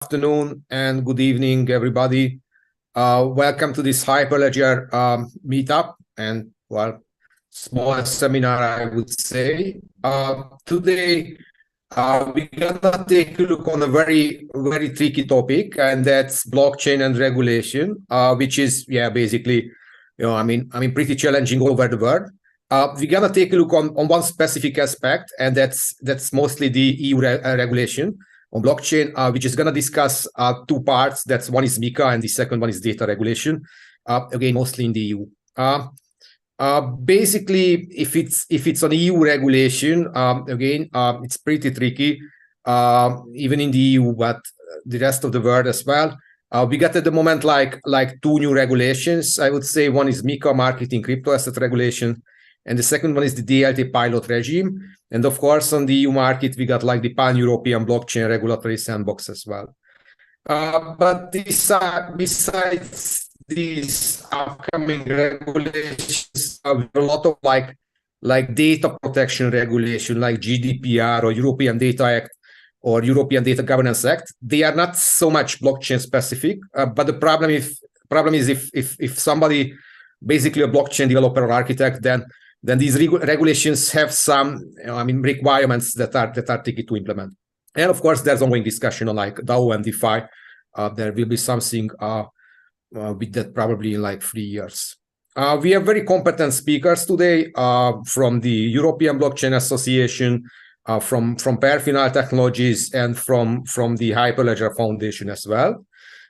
Afternoon and good evening, everybody. Welcome to this Hyperledger meetup and, well, small seminar, I would say. Today, we're gonna take a look on a very, very tricky topic, and that's blockchain and regulation, which is, basically, pretty challenging all over the world. We're gonna take a look on one specific aspect, and that's mostly the EU regulation on blockchain, which is going to discuss two parts. That's one is MiCA and the second one is data regulation. Again, mostly in the EU. Basically, if it's an EU regulation, again, it's pretty tricky, even in the EU, but the rest of the world as well. We got at the moment like two new regulations. I would say one is MiCA, marketing crypto asset regulation, and the second one is the DLT pilot regime. And of course, on the EU market, we got like the pan-European blockchain regulatory sandbox as well. But besides these upcoming regulations, we have a lot of like data protection regulation, like GDPR or European Data Act or European Data Governance Act. They are not so much blockchain specific, but the problem is if somebody, basically a blockchain developer or architect, then these regulations have some, requirements that are tricky to implement. And of course, there's ongoing discussion on like DAO and DeFi. There will be something with that probably in like 3 years. We have very competent speakers today from the European Blockchain Association, from Perfinal Technologies, and from the Hyperledger Foundation as well.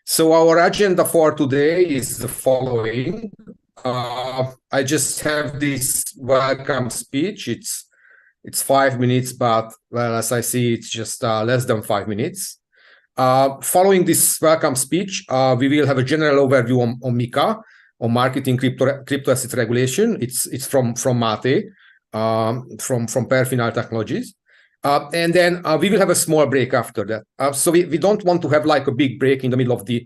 So our agenda for today is the following. I just have this welcome speech. It's 5 minutes, but well, as I see, it's just less than 5 minutes. Following this welcome speech, we will have a general overview on MiCA, on marketing crypto asset regulation. It's from Máté, from Perfinal Technologies. And then we will have a small break after that. So we don't want to have like a big break in the middle of the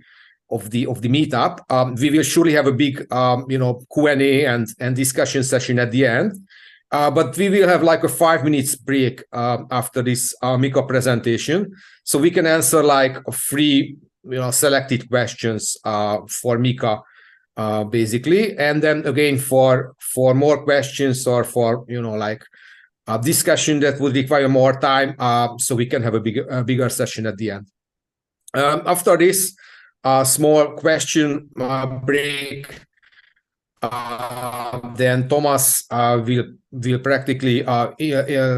meetup. We will surely have a big Q&A and discussion session at the end, but we will have like a 5 minutes break after this MiCA presentation, so we can answer like 3 selected questions for MiCA, basically, and then again for more questions or for discussion that would require more time, so we can have a bigger session at the end. After this small question break, then Thomas will practically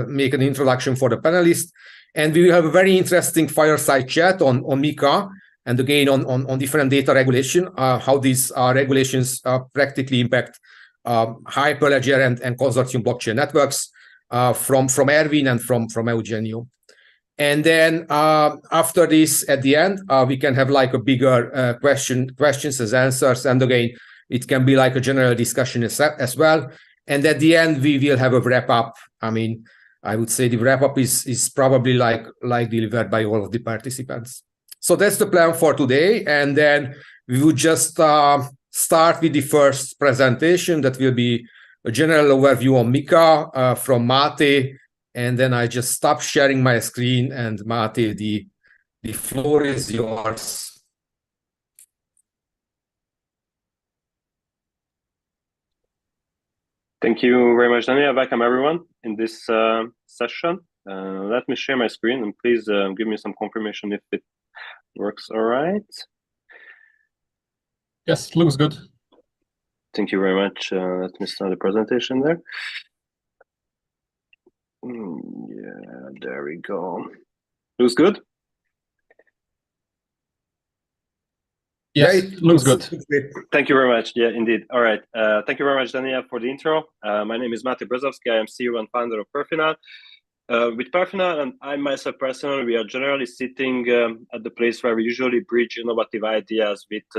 make an introduction for the panelists, and we will have a very interesting fireside chat on MiCA, and again on different data regulation, how these regulations practically impact Hyperledger and consortium blockchain networks, from Erwin and from Eugenio. And then after this, at the end, we can have like a bigger questions as answers. And again, it can be like a general discussion as well. And at the end, we will have a wrap up. I would say the wrap up is probably like delivered by all of the participants. So that's the plan for today. And then we will just start with the first presentation. That will be a general overview on MiCA from Máté. And then I just stop sharing my screen, and Máté, the floor is yours. Thank you very much, Daniel. Welcome everyone in this session. Let me share my screen, and please give me some confirmation if it works all right. Yes, looks good. Thank you very much. Let me start the presentation there. Yeah, there we go. Looks good? Yes, it looks good. Thank you very much. Yeah, indeed. All right. Thank you very much, Daniel, for the intro. My name is Máté Brezovszki. I am CEO and founder of Perfinal. With Perfinal and I myself personally, we are generally sitting at the place where we usually bridge innovative ideas with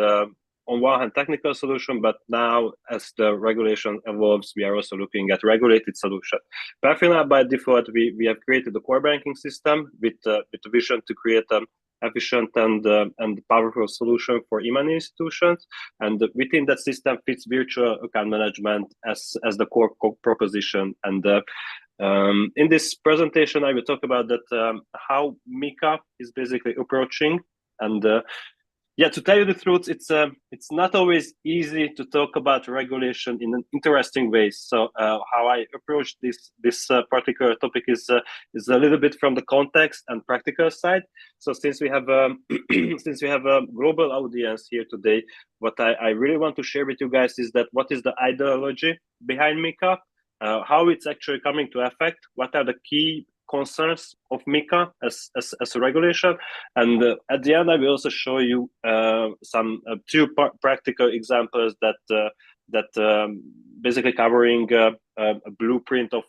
on one hand technical solution, but now as the regulation evolves, we are also looking at regulated solution. Perfinal, by default, we have created a core banking system with the vision to create an efficient and powerful solution for e-money institutions, and within that system fits virtual account management as the core proposition. And in this presentation, I will talk about that how MiCA is basically approaching And yeah, to tell you the truth, it's not always easy to talk about regulation in an interesting way. So how I approach this particular topic is a little bit from the context and practical side. So since we have since we have a global audience here today, what I really want to share with you guys is that what is the ideology behind MiCA, how it's actually coming to effect, what are the key concerns of MiCA as a regulation, and at the end I will also show you some two practical examples that basically covering a blueprint of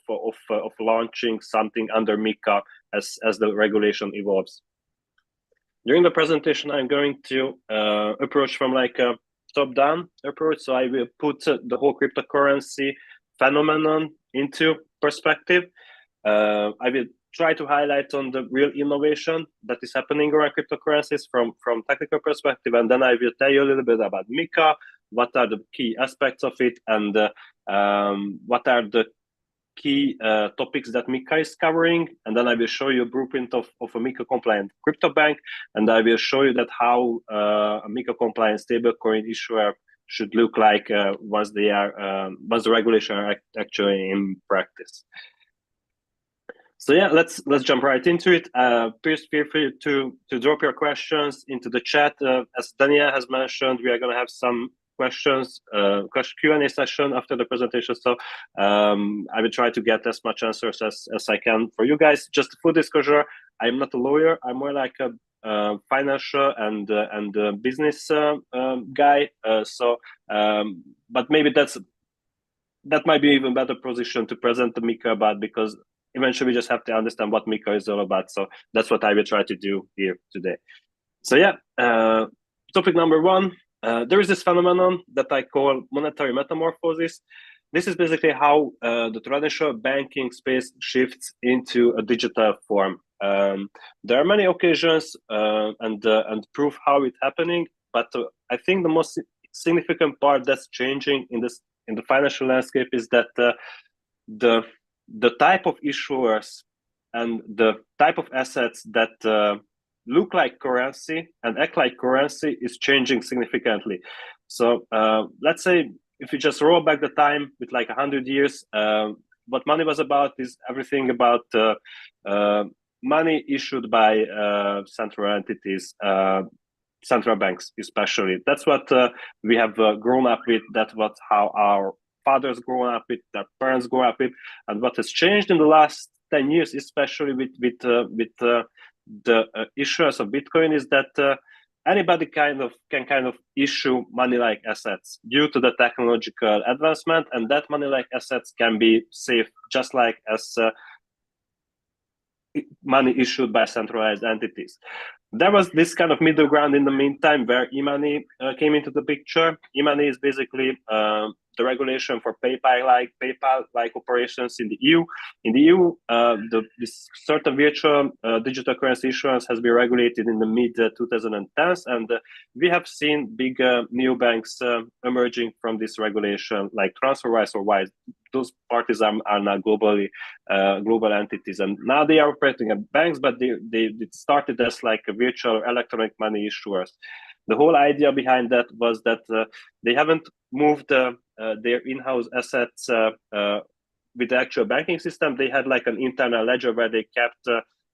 launching something under MiCA as the regulation evolves. During the presentation, I'm going to approach from like a top-down approach. So I will put the whole cryptocurrency phenomenon into perspective. I will try to highlight on the real innovation that is happening around cryptocurrencies from technical perspective, and then I will tell you a little bit about MiCA, what are the key aspects of it, and what are the key topics that MiCA is covering, and then I will show you a blueprint of a MiCA compliant crypto bank, and I will show you that how a MiCA compliant stablecoin issuer should look like once the regulation are actually in practice. So yeah, let's jump right into it. Please feel free to drop your questions into the chat. As Daniel has mentioned, we are going to have some questions, Q&A session after the presentation. So I will try to get as much answers as I can for you guys. Just full disclosure, I'm not a lawyer. I'm more like a financial and business guy. But maybe that might be even better position to present the MiCA about, because eventually we just have to understand what MiCA is all about. So that's what I will try to do here today. So yeah, topic number one, there is this phenomenon that I call monetary metamorphosis. This is basically how the traditional banking space shifts into a digital form. There are many occasions and proof how it's happening, but I think the most significant part that's changing in the financial landscape is that the type of issuers and the type of assets that look like currency and act like currency is changing significantly. So let's say if you just roll back the time with like 100 years, what money was about is everything about money issued by central entities, central banks especially. That's what we have grown up with. That's how our fathers grown up with, their parents grow up with, and what has changed in the last 10 years, especially with the issuers of Bitcoin, is that anybody can issue money-like assets due to the technological advancement, and that money-like assets can be safe just like as money issued by centralized entities. There was this kind of middle ground in the meantime where e-money came into the picture. E-money is basically the regulation for PayPal-like operations in the EU. In the EU, this certain virtual digital currency issuance has been regulated in the mid-2010s, and we have seen big neobanks emerging from this regulation, like TransferWise or Wise. Those parties are now global entities, and now they are operating as banks, but it started as like a virtual electronic money issuers. The whole idea behind that was that they haven't moved their in-house assets with the actual banking system. They had like an internal ledger where they kept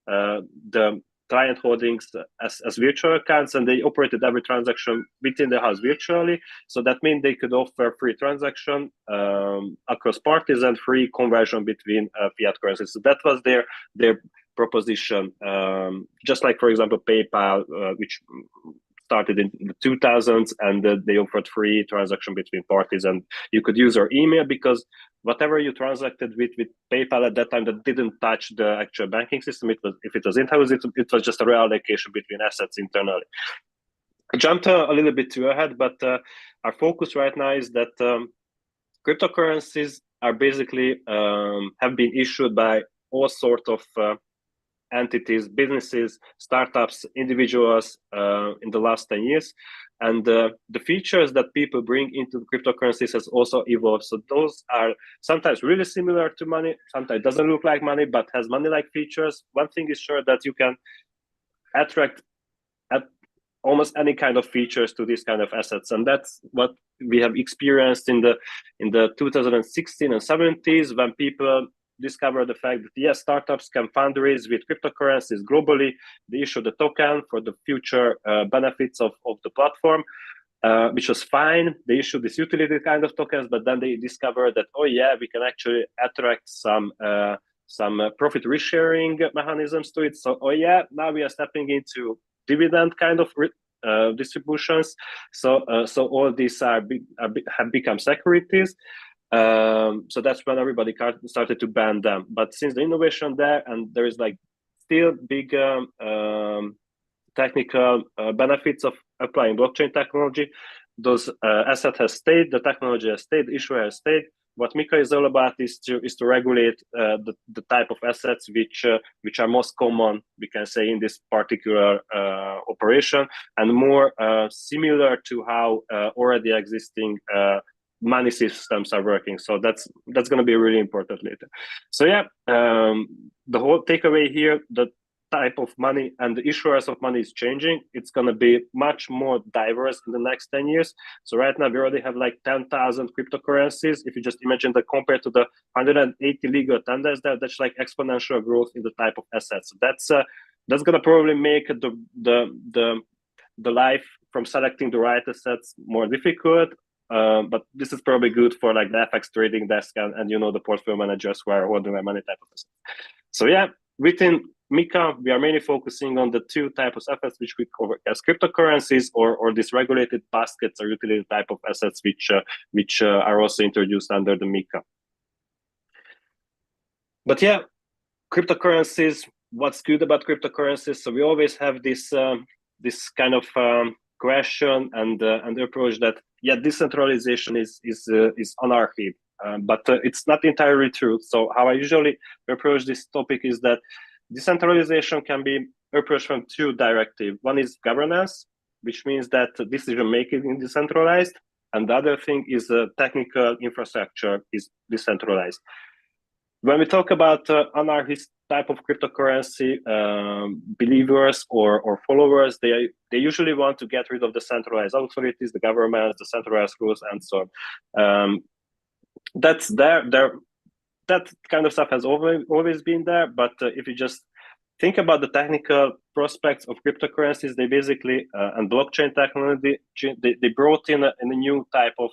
the client holdings as virtual accounts, and they operated every transaction within the house virtually. So that means they could offer free transaction across parties and free conversion between fiat currencies. So that was their proposition. Just like, for example, PayPal, which started in the 2000s, and they offered free transaction between parties, and you could use your email, because whatever you transacted with PayPal at that time, that didn't touch the actual banking system. If it was in-house, it was just a reallocation between assets internally. I jumped a little bit too ahead, but our focus right now is that cryptocurrencies are basically have been issued by all sorts of entities, businesses, startups, individuals in the last 10 years. And the features that people bring into cryptocurrencies has also evolved. So those are sometimes really similar to money, sometimes doesn't look like money, but has money-like features. One thing is sure, that you can attract almost any kind of features to these kind of assets, and that's what we have experienced in the 2016 and 70s when people discovered the fact that yes, startups can fundraise with cryptocurrencies globally. They issue the token for the future benefits of the platform, which was fine. They issued this utility kind of tokens, but then they discovered that, oh yeah, we can actually attract some profit resharing mechanisms to it. So, oh yeah, now we are stepping into dividend kind of distributions. So all these have become securities. So that's when everybody started to ban them. But since the innovation there, and there is like still big technical benefits of applying blockchain technology, those asset has stayed, the technology has stayed, the issuer has stayed. What MiCA is all about is to regulate the type of assets which are most common, we can say, in this particular operation, and more similar to how already existing money systems are working. So that's going to be really important later. So yeah, the whole takeaway here, the type of money and the issuers of money is changing. It's going to be much more diverse in the next 10 years. So right now we already have like 10,000 cryptocurrencies. If you just imagine that compared to the 180 legal tenders, that's like exponential growth in the type of assets. That's going to probably make the life from selecting the right assets more difficult. But this is probably good for like the FX trading desk and the portfolio managers who are holding their money type of assets. So yeah, within MiCA, we are mainly focusing on the two types of assets which we cover as cryptocurrencies or these regulated baskets or utility type of assets which are also introduced under the MiCA. But yeah, cryptocurrencies. What's good about cryptocurrencies? So we always have this kind of question and approach that decentralization is anarchy, but it's not entirely true. So how I usually approach this topic is that decentralization can be approached from two directives. One is governance, which means that decision making is decentralized, and the other thing is technical infrastructure is decentralized. When we talk about anarchist type of cryptocurrency believers or followers, they usually want to get rid of the centralized authorities, the governments, the centralized rules, and so on. That's there. That kind of stuff has always been there. But if you just think about the technical prospects of cryptocurrencies, they basically and blockchain technology, they brought in a new type of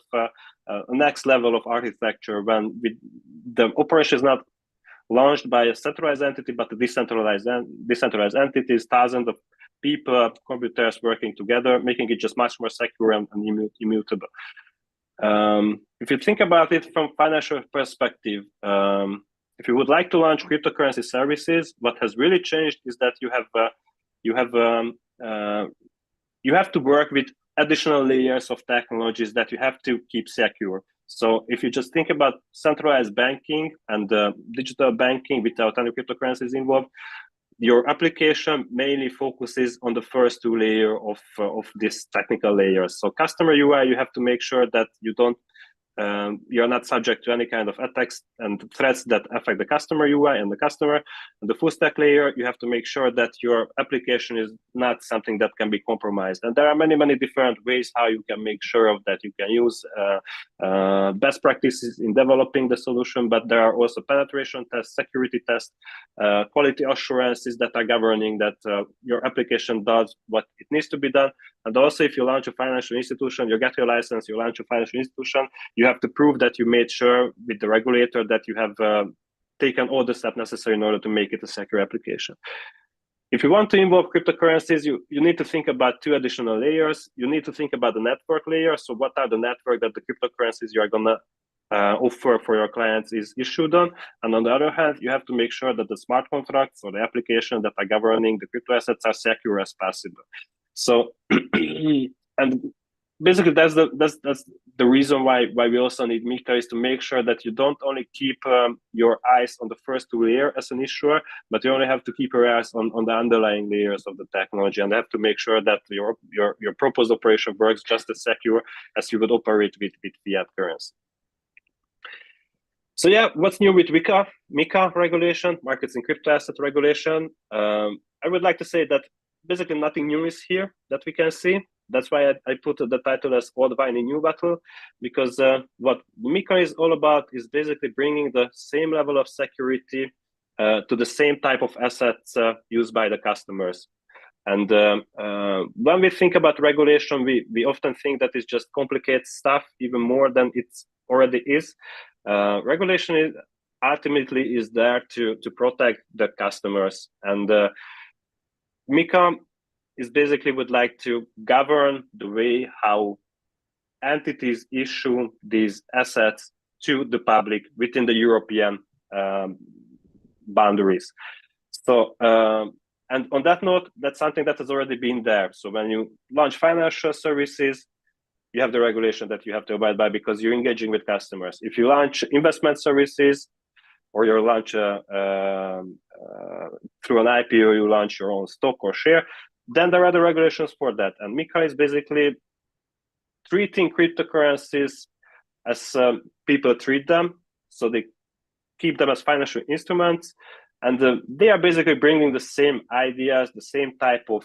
next level of architecture when the operation is not launched by a centralized entity, but a decentralized entities, thousands of people, computers working together, making it just much more secure and immutable. If you think about it from financial perspective, if you would like to launch cryptocurrency services, what has really changed is that you have to work with additional layers of technologies that you have to keep secure. So if you just think about centralized banking and digital banking without any cryptocurrencies involved, your application mainly focuses on the first two layers of this technical layers. So customer UI, you have to make sure that you're not subject to any kind of attacks and threats that affect the customer UI and the customer. And the full stack layer, you have to make sure that your application is not something that can be compromised. And there are many, many different ways how you can make sure of that. You can use best practices in developing the solution, but there are also penetration tests, security tests, quality assurances that are governing that your application does what it needs to be done. And also, if you launch a financial institution, you get your license, you launch a financial institution, you have to prove that you made sure with the regulator that you have taken all the steps necessary in order to make it a secure application. If you want to involve cryptocurrencies, you need to think about two additional layers. You need to think about the network layer. So what are the network that the cryptocurrencies you are going to offer for your clients is issued on? And on the other hand, you have to make sure that the smart contracts or the application that are governing the crypto assets are secure as possible. So, and basically that's the reason why we also need MiCA, is to make sure that you don't only keep your eyes on the first two layers as an issuer, but you only have to keep your eyes on the underlying layers of the technology, and have to make sure that your proposed operation works just as secure as you would operate with fiat currency. So yeah, what's new with MiCA regulation, markets in crypto asset regulation? I would like to say that basically nothing new is here that we can see. That's why I put the title as Old Wine in New Bottle, because what MiCA is all about is basically bringing the same level of security to the same type of assets used by the customers. And when we think about regulation, we often think that it just complicates stuff even more than it already is. Regulation ultimately is there to protect the customers. And MiCA is basically would like to govern the way how entities issue these assets to the public within the European boundaries. So, and on that note, that's something that has already been there. So when you launch financial services, you have the regulation that you have to abide by because you're engaging with customers. If you launch investment services, or you launch through an IPO, you launch your own stock or share, then there are the regulations for that. And MiCA is basically treating cryptocurrencies as people treat them. So they keep them as financial instruments. And they are basically bringing the same ideas, the same type of,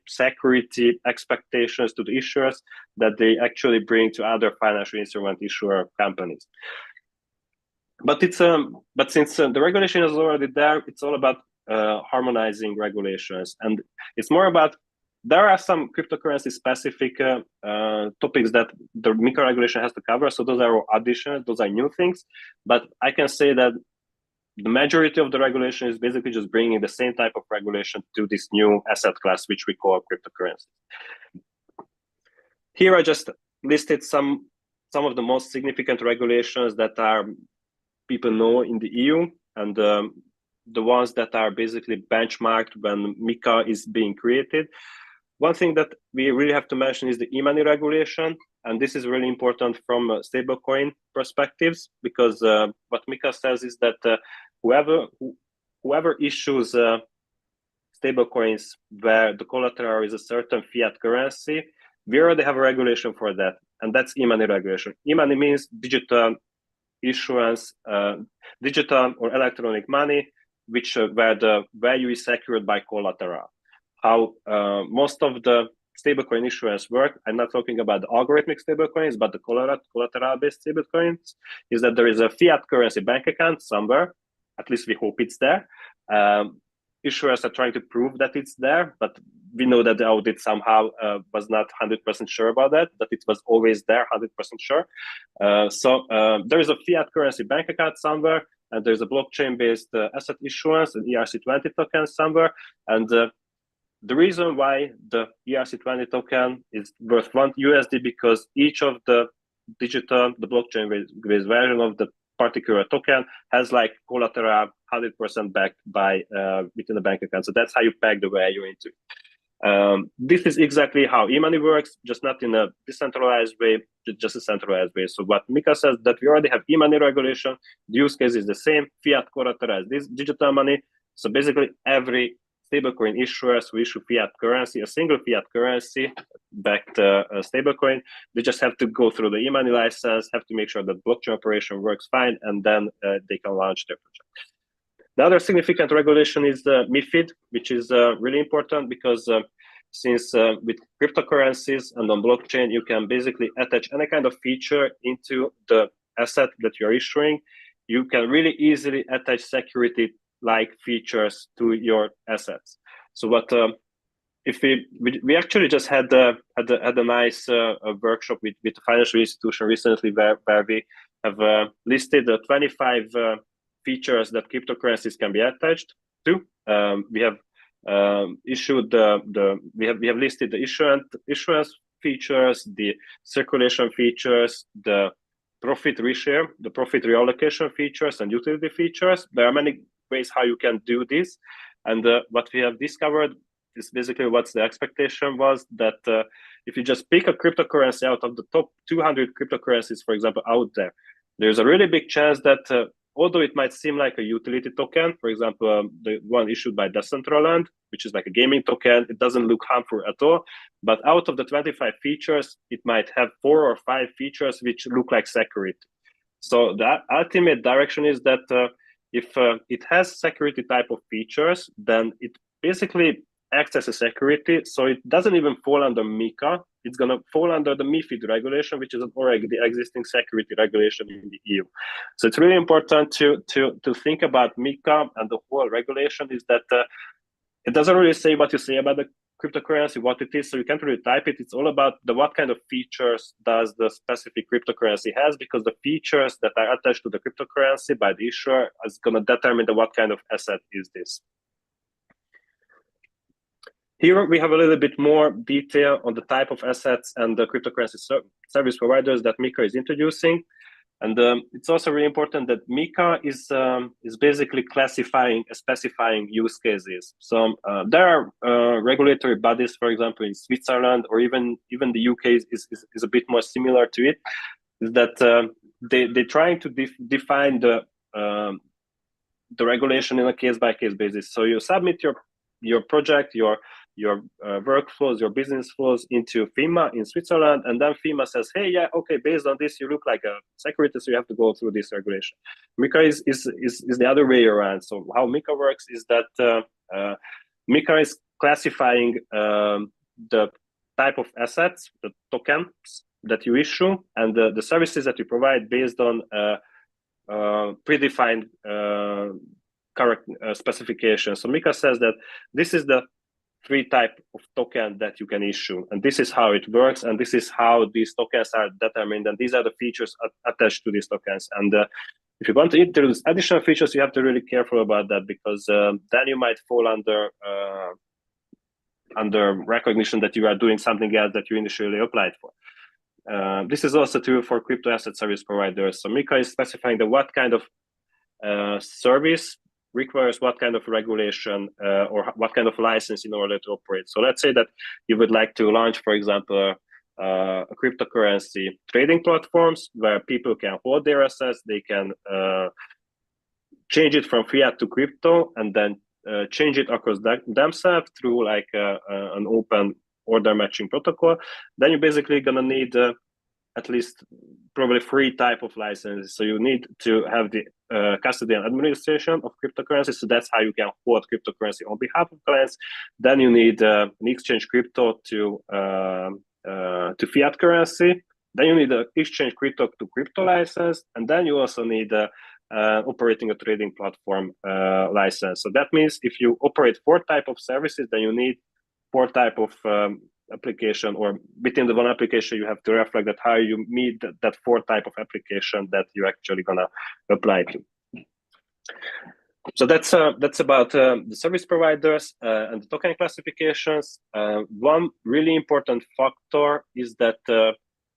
security expectations to the issuers that they actually bring to other financial instrument issuer companies. But it's but since the regulation is already there, it's all about harmonizing regulations, and it's more about there are some cryptocurrency specific topics that the MiCA regulation has to cover. So those are additions, those are new things. But I can say that the majority of the regulation is basically just bringing the same type of regulation to this new asset class, which we call cryptocurrency. Here I just listed some of the most significant regulations that are people know in the EU, and the ones that are basically benchmarked when MiCA is being created. One thing that we really have to mention is the e-money regulation, and this is really important from stablecoin perspectives, because what MiCA says is that whoever issues stablecoins where the collateral is a certain fiat currency, we already have a regulation for that, and that's e-money regulation. E-money means digital issuance, digital or electronic money, which where the value is secured by collateral. How most of the stablecoin issuance work, I'm not talking about the algorithmic stablecoins, but the collateral-based stablecoins, is that there is a fiat currency bank account somewhere, at least we hope it's there. Issuers are trying to prove that it's there, but we know that the audit somehow was not 100% sure about that, but it was always there, 100% sure. So there is a fiat currency bank account somewhere, and there's a blockchain-based asset issuance, an ERC20 token somewhere. And the reason why the ERC20 token is worth $1 because each of the digital, the blockchain-based version of the particular token has like collateral 100% backed by within the bank account. So that's how you peg the value into it. This is exactly how e-money works, just not in a decentralized way, just a centralized way. So what MiCA says that we already have e-money regulation. The use case is the same, fiat collateralized this digital money. So basically every stablecoin issuers who issue fiat currency, a single fiat currency backed stablecoin, they just have to go through the e-money license, have to make sure that blockchain operation works fine, and then they can launch their project. The other significant regulation is MiFID, which is really important because since with cryptocurrencies and on blockchain, you can basically attach any kind of feature into the asset that you're issuing. You can really easily attach security-like features to your assets. So what if we actually just had a nice workshop with a financial institution recently where we have listed 25 features that cryptocurrencies can be attached to. We have issued we have listed the issuance features, the circulation features, the profit reshare, the profit reallocation features, and utility features. There are many ways how you can do this, and what we have discovered is basically what's the expectation was that if you just pick a cryptocurrency out of the top 200 cryptocurrencies, for example, out there, there's a really big chance that although it might seem like a utility token, for example, the one issued by Decentraland, which is like a gaming token, it doesn't look harmful at all. But out of the 25 features, it might have 4 or 5 features which look like security. So the ultimate direction is that if it has security type of features, then it basically acts as a security, so it doesn't even fall under MiCA. It's going to fall under the MiFID regulation, which is already the existing security regulation in the EU. So it's really important to think about MiCA and the whole regulation is that it doesn't really say what you say about the cryptocurrency, what it is, so you can't really type it. It's all about what kind of features does the specific cryptocurrency has, because the features that are attached to the cryptocurrency by the issuer is going to determine what kind of asset is this. Here we have a little bit more detail on the type of assets and the cryptocurrency service providers that MiCA is introducing. And it's also really important that MiCA is basically classifying, specifying use cases. So there are regulatory bodies, for example, in Switzerland, or even the UK is a bit more similar to it, is that they're trying to define the regulation in a case-by-case basis. So you submit your project, your workflows, your business flows into FINMA in Switzerland, and then FINMA says, hey, yeah, okay, based on this, you look like a security, so you have to go through this regulation. MiCA is the other way around. So how MiCA works is that MiCA is classifying the type of assets, the tokens that you issue, and the services that you provide based on predefined correct specifications. So MiCA says that this is the 3 types of token that you can issue, and this is how it works, and this is how these tokens are determined, and these are the features attached to these tokens. And if you want to introduce additional features, you have to be really careful about that, because then you might fall under recognition that you are doing something else that you initially applied for. This is also true for crypto asset service providers. So MiCA is specifying what kind of service requires what kind of regulation or what kind of license in order to operate. So let's say that you would like to launch, for example, a cryptocurrency trading platforms where people can hold their assets, they can change it from fiat to crypto, and then change it across themselves through like an open order matching protocol. Then you're basically going to need at least probably 3 types of licenses. So you need to have the custody and administration of cryptocurrency. So that's how you can hold cryptocurrency on behalf of clients. Then you need an exchange crypto to fiat currency. Then you need an exchange crypto to crypto license. And then you also need operating a trading platform license. So that means if you operate 4 types of services, then you need 4 types of application, or within the one application you have to reflect that how you meet that 4 types of application that you're actually gonna apply to. So that's about the service providers and the token classifications. One really important factor is that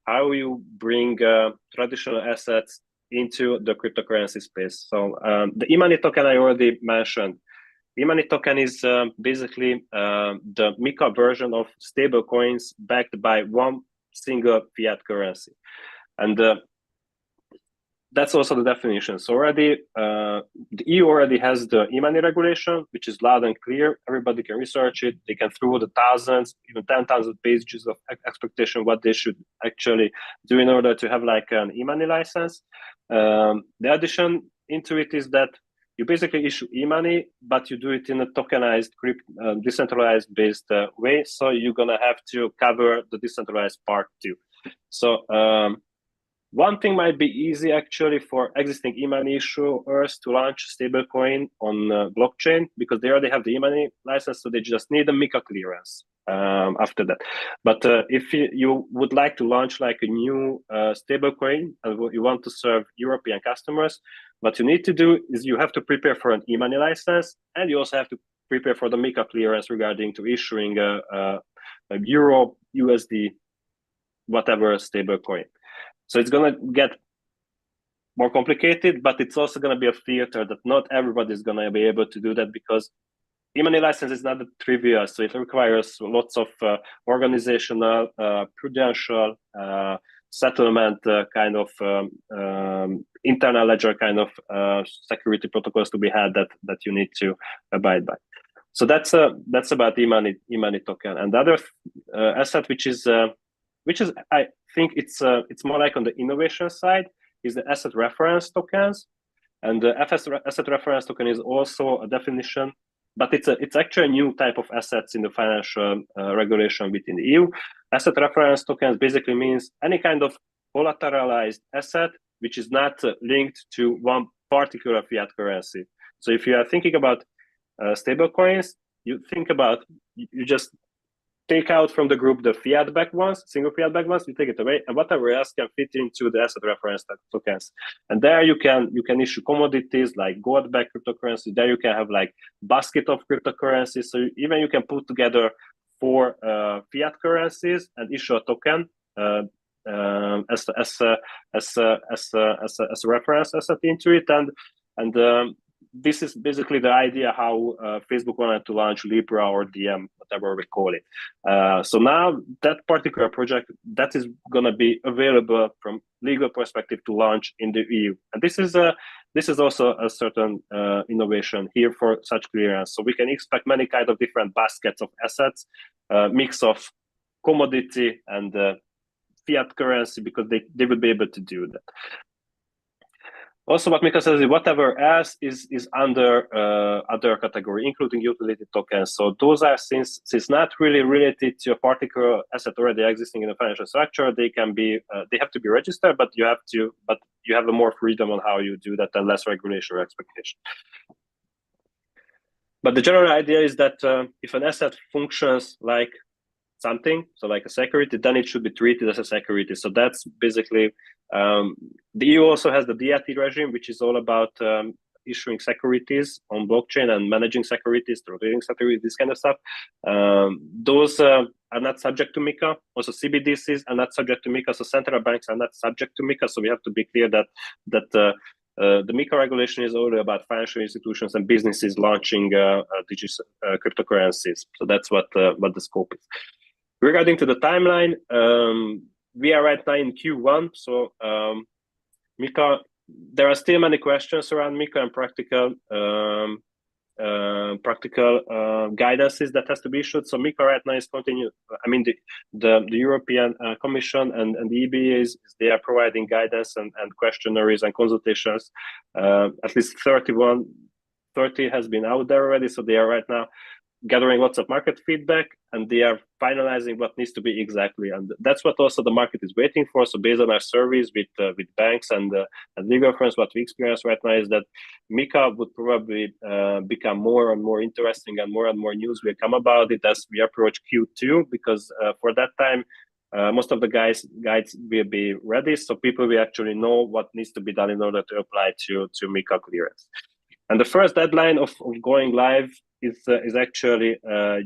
how you bring traditional assets into the cryptocurrency space. So the e-money token I already mentioned. E-money token is basically the MiCA version of stable coins backed by one single fiat currency. And that's also the definition. So already, the EU already has the e-money regulation, which is loud and clear. Everybody can research it. They can throw the thousands, even 10,000 pages of expectation what they should actually do in order to have like an e-money license. The addition into it is that you basically issue e-money, but you do it in a tokenized, decentralized based way. So you're gonna have to cover the decentralized part too. So one thing might be easy actually for existing e-money issuers to launch stablecoin on blockchain, because they already have the e-money license, so they just need a MiCA clearance after that. But if you would like to launch like a new stablecoin and you want to serve European customers, what you need to do is you have to prepare for an e-money license, and you also have to prepare for the MiCA clearance regarding to issuing a Euro, USD, whatever stablecoin. So it's going to get more complicated, but it's also going to be a filter that not everybody is going to be able to do that, because e-money license is not trivial. So it requires lots of organizational, prudential, settlement kind of internal ledger kind of security protocols to be had that you need to abide by. So that's about e-money token. And the other asset, which is I think it's more like on the innovation side, is the asset reference tokens. And the asset reference token is also a definition but it's actually a new type of assets in the financial regulation within the EU. Asset reference tokens basically means any kind of collateralized asset which is not linked to one particular fiat currency. So if you are thinking about stable coins, you just take out from the group the fiat-backed ones, single fiat-backed ones, you take it away, and whatever else can fit into the asset reference tokens. And there you can issue commodities like gold-backed cryptocurrency. There you can have like basket of cryptocurrencies. So even you can put together 4 fiat currencies and issue a token as a reference asset into it. And this is basically the idea how Facebook wanted to launch Libra or DM, whatever we call it. So now that particular project, that is going to be available from legal perspective to launch in the EU. And this is also a certain innovation here for such clearance. So we can expect many kind of different baskets of assets, mix of commodity and fiat currency, because they will be able to do that. Also, what MiCA says is whatever else is under other category, including utility tokens. So those are, since not really related to a particular asset already existing in the financial structure, they can be they have to be registered, but you have more freedom on how you do that and less regulation or expectation. But the general idea is that if an asset functions like something, so like a security, then it should be treated as a security. So that's basically the EU also has the DAT regime, which is all about issuing securities on blockchain and managing securities, trading securities, this kind of stuff. Those are not subject to MiCA. Also, CBDCs are not subject to MiCA. So central banks are not subject to MiCA. So we have to be clear that the MiCA regulation is only about financial institutions and businesses launching digital cryptocurrencies. So that's what the scope is. Regarding to the timeline, we are right now in Q1. So MiCA, there are still many questions around MiCA and practical guidances that has to be issued. So MiCA right now is continuing. I mean, the European Commission and the EBA they are providing guidance and questionnaires and consultations. At least 30 has been out there already. So they are right now gathering lots of market feedback, and they are finalizing what needs to be exactly. And that's what also the market is waiting for. So based on our surveys with banks and legal firms, what we experience right now is that MiCA would probably become more and more interesting, and more news will come about it as we approach Q2, because for that time, most of the guides will be ready. So people will actually know what needs to be done in order to apply to MiCA clearance. And the first deadline of going live is actually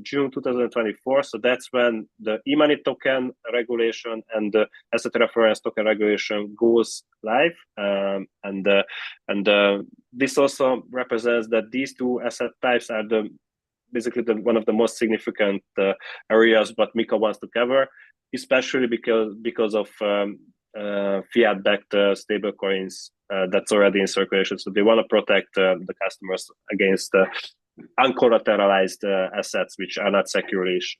June 2024. So that's when the e-money token regulation and the asset reference token regulation goes live. And this also represents that these two asset types are basically one of the most significant areas what MiCA wants to cover, especially because of fiat-backed stablecoins that's already in circulation. So they want to protect the customers against uncollateralized assets which are not securely issued.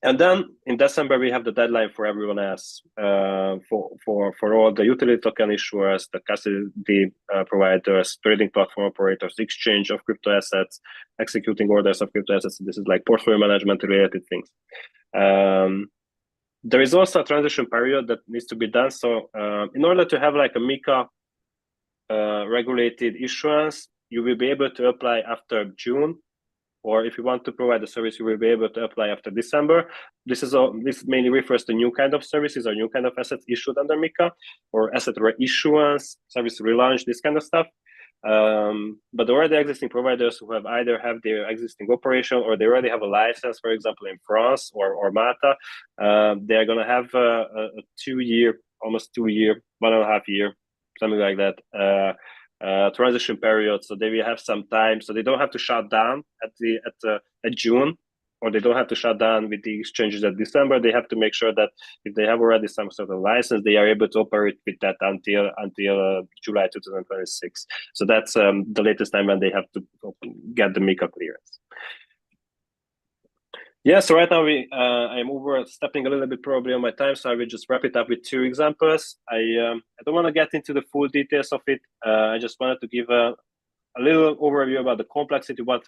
And then in December we have the deadline for everyone else, for all the utility token issuers, the custody providers, trading platform operators, exchange of crypto assets, executing orders of crypto assets. This is like portfolio management related things. There is also a transition period that needs to be done. So in order to have like a MiCA regulated issuance, you will be able to apply after June, or if you want to provide a service, you will be able to apply after December. This mainly refers to new kind of services or new kind of assets issued under MiCA, or asset reissuance, service relaunch, this kind of stuff. But already existing providers who have either have their existing operation or they already have a license, for example, in France or Malta, they're going to have a 2-year, almost 2-year, 1.5 year, something like that, transition period. So they will have some time, so they don't have to shut down at June, or they don't have to shut down with the exchanges at December. They have to make sure that if they have already some sort of license, they are able to operate with that until July 2026. So that's the latest time when they have to get the MiCA clearance. Yeah, so right now I'm overstepping a little bit probably on my time, so I will just wrap it up with 2 examples. I don't want to get into the full details of it. I just wanted to give a a little overview about the complexity, what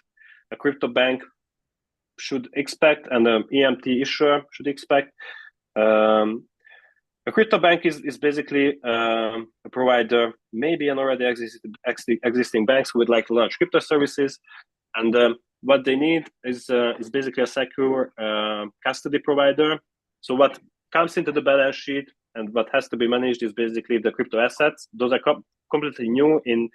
a crypto bank should expect and an EMT issuer should expect. A crypto bank is basically a provider, maybe an already existing banks with like large crypto services, and what they need is basically a secure custody provider. So what comes into the balance sheet and what has to be managed is basically the crypto assets. Those are completely new in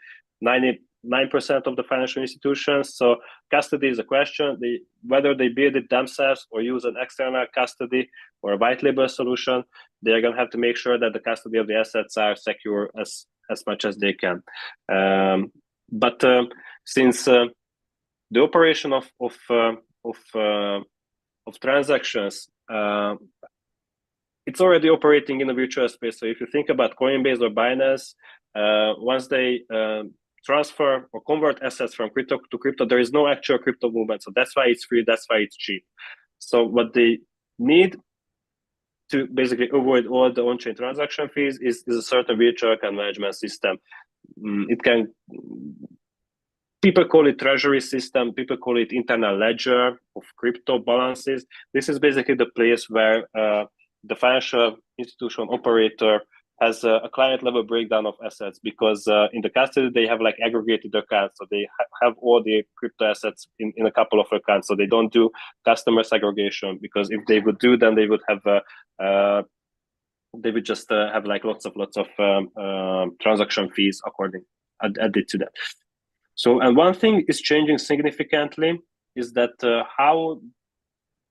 99% of the financial institutions. So custody is a question. Whether they build it themselves or use an external custody or a white label solution, they're going to have to make sure that the custody of the assets are secure as much as they can. But since the operation of transactions, it's already operating in a virtual space. So if you think about Coinbase or Binance, once they transfer or convert assets from crypto to crypto, there is no actual crypto movement. So that's why it's free, that's why it's cheap. So what they need to basically avoid all the on-chain transaction fees is a certain virtual account management system. People call it treasury system, people call it internal ledger of crypto balances. This is basically the place where the financial institution operator has a client level breakdown of assets, because in the custody they have like aggregated accounts, so they have all the crypto assets in a couple of accounts. So they don't do customer segregation, because if they would do, then they would have they would just have like lots of transaction fees added to that. So, and one thing is changing significantly is that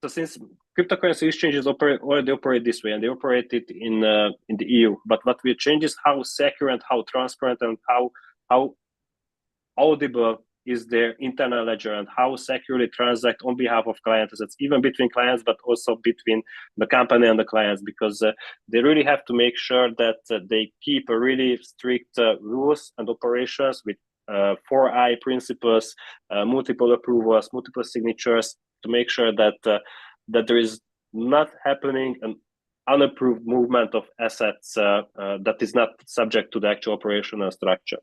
since cryptocurrency exchanges already operate this way, and they operate it in the EU. But what will change is how secure and how transparent and how audible is their internal ledger, and how securely transact on behalf of clients. It's even between clients, but also between the company and the clients, because they really have to make sure that they keep a really strict rules and operations with 4I principles, multiple approvals, multiple signatures, to make sure that there is not happening an unapproved movement of assets that is not subject to the actual operational structure.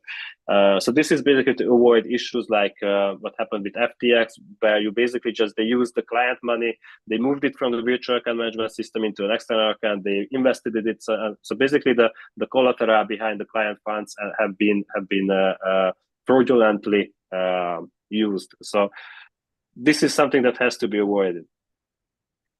So this is basically to avoid issues like what happened with FTX, where you basically they used the client money, they moved it from the virtual account management system into an external account, they invested in it. So basically the collateral behind the client funds have been fraudulently used. So this is something that has to be avoided.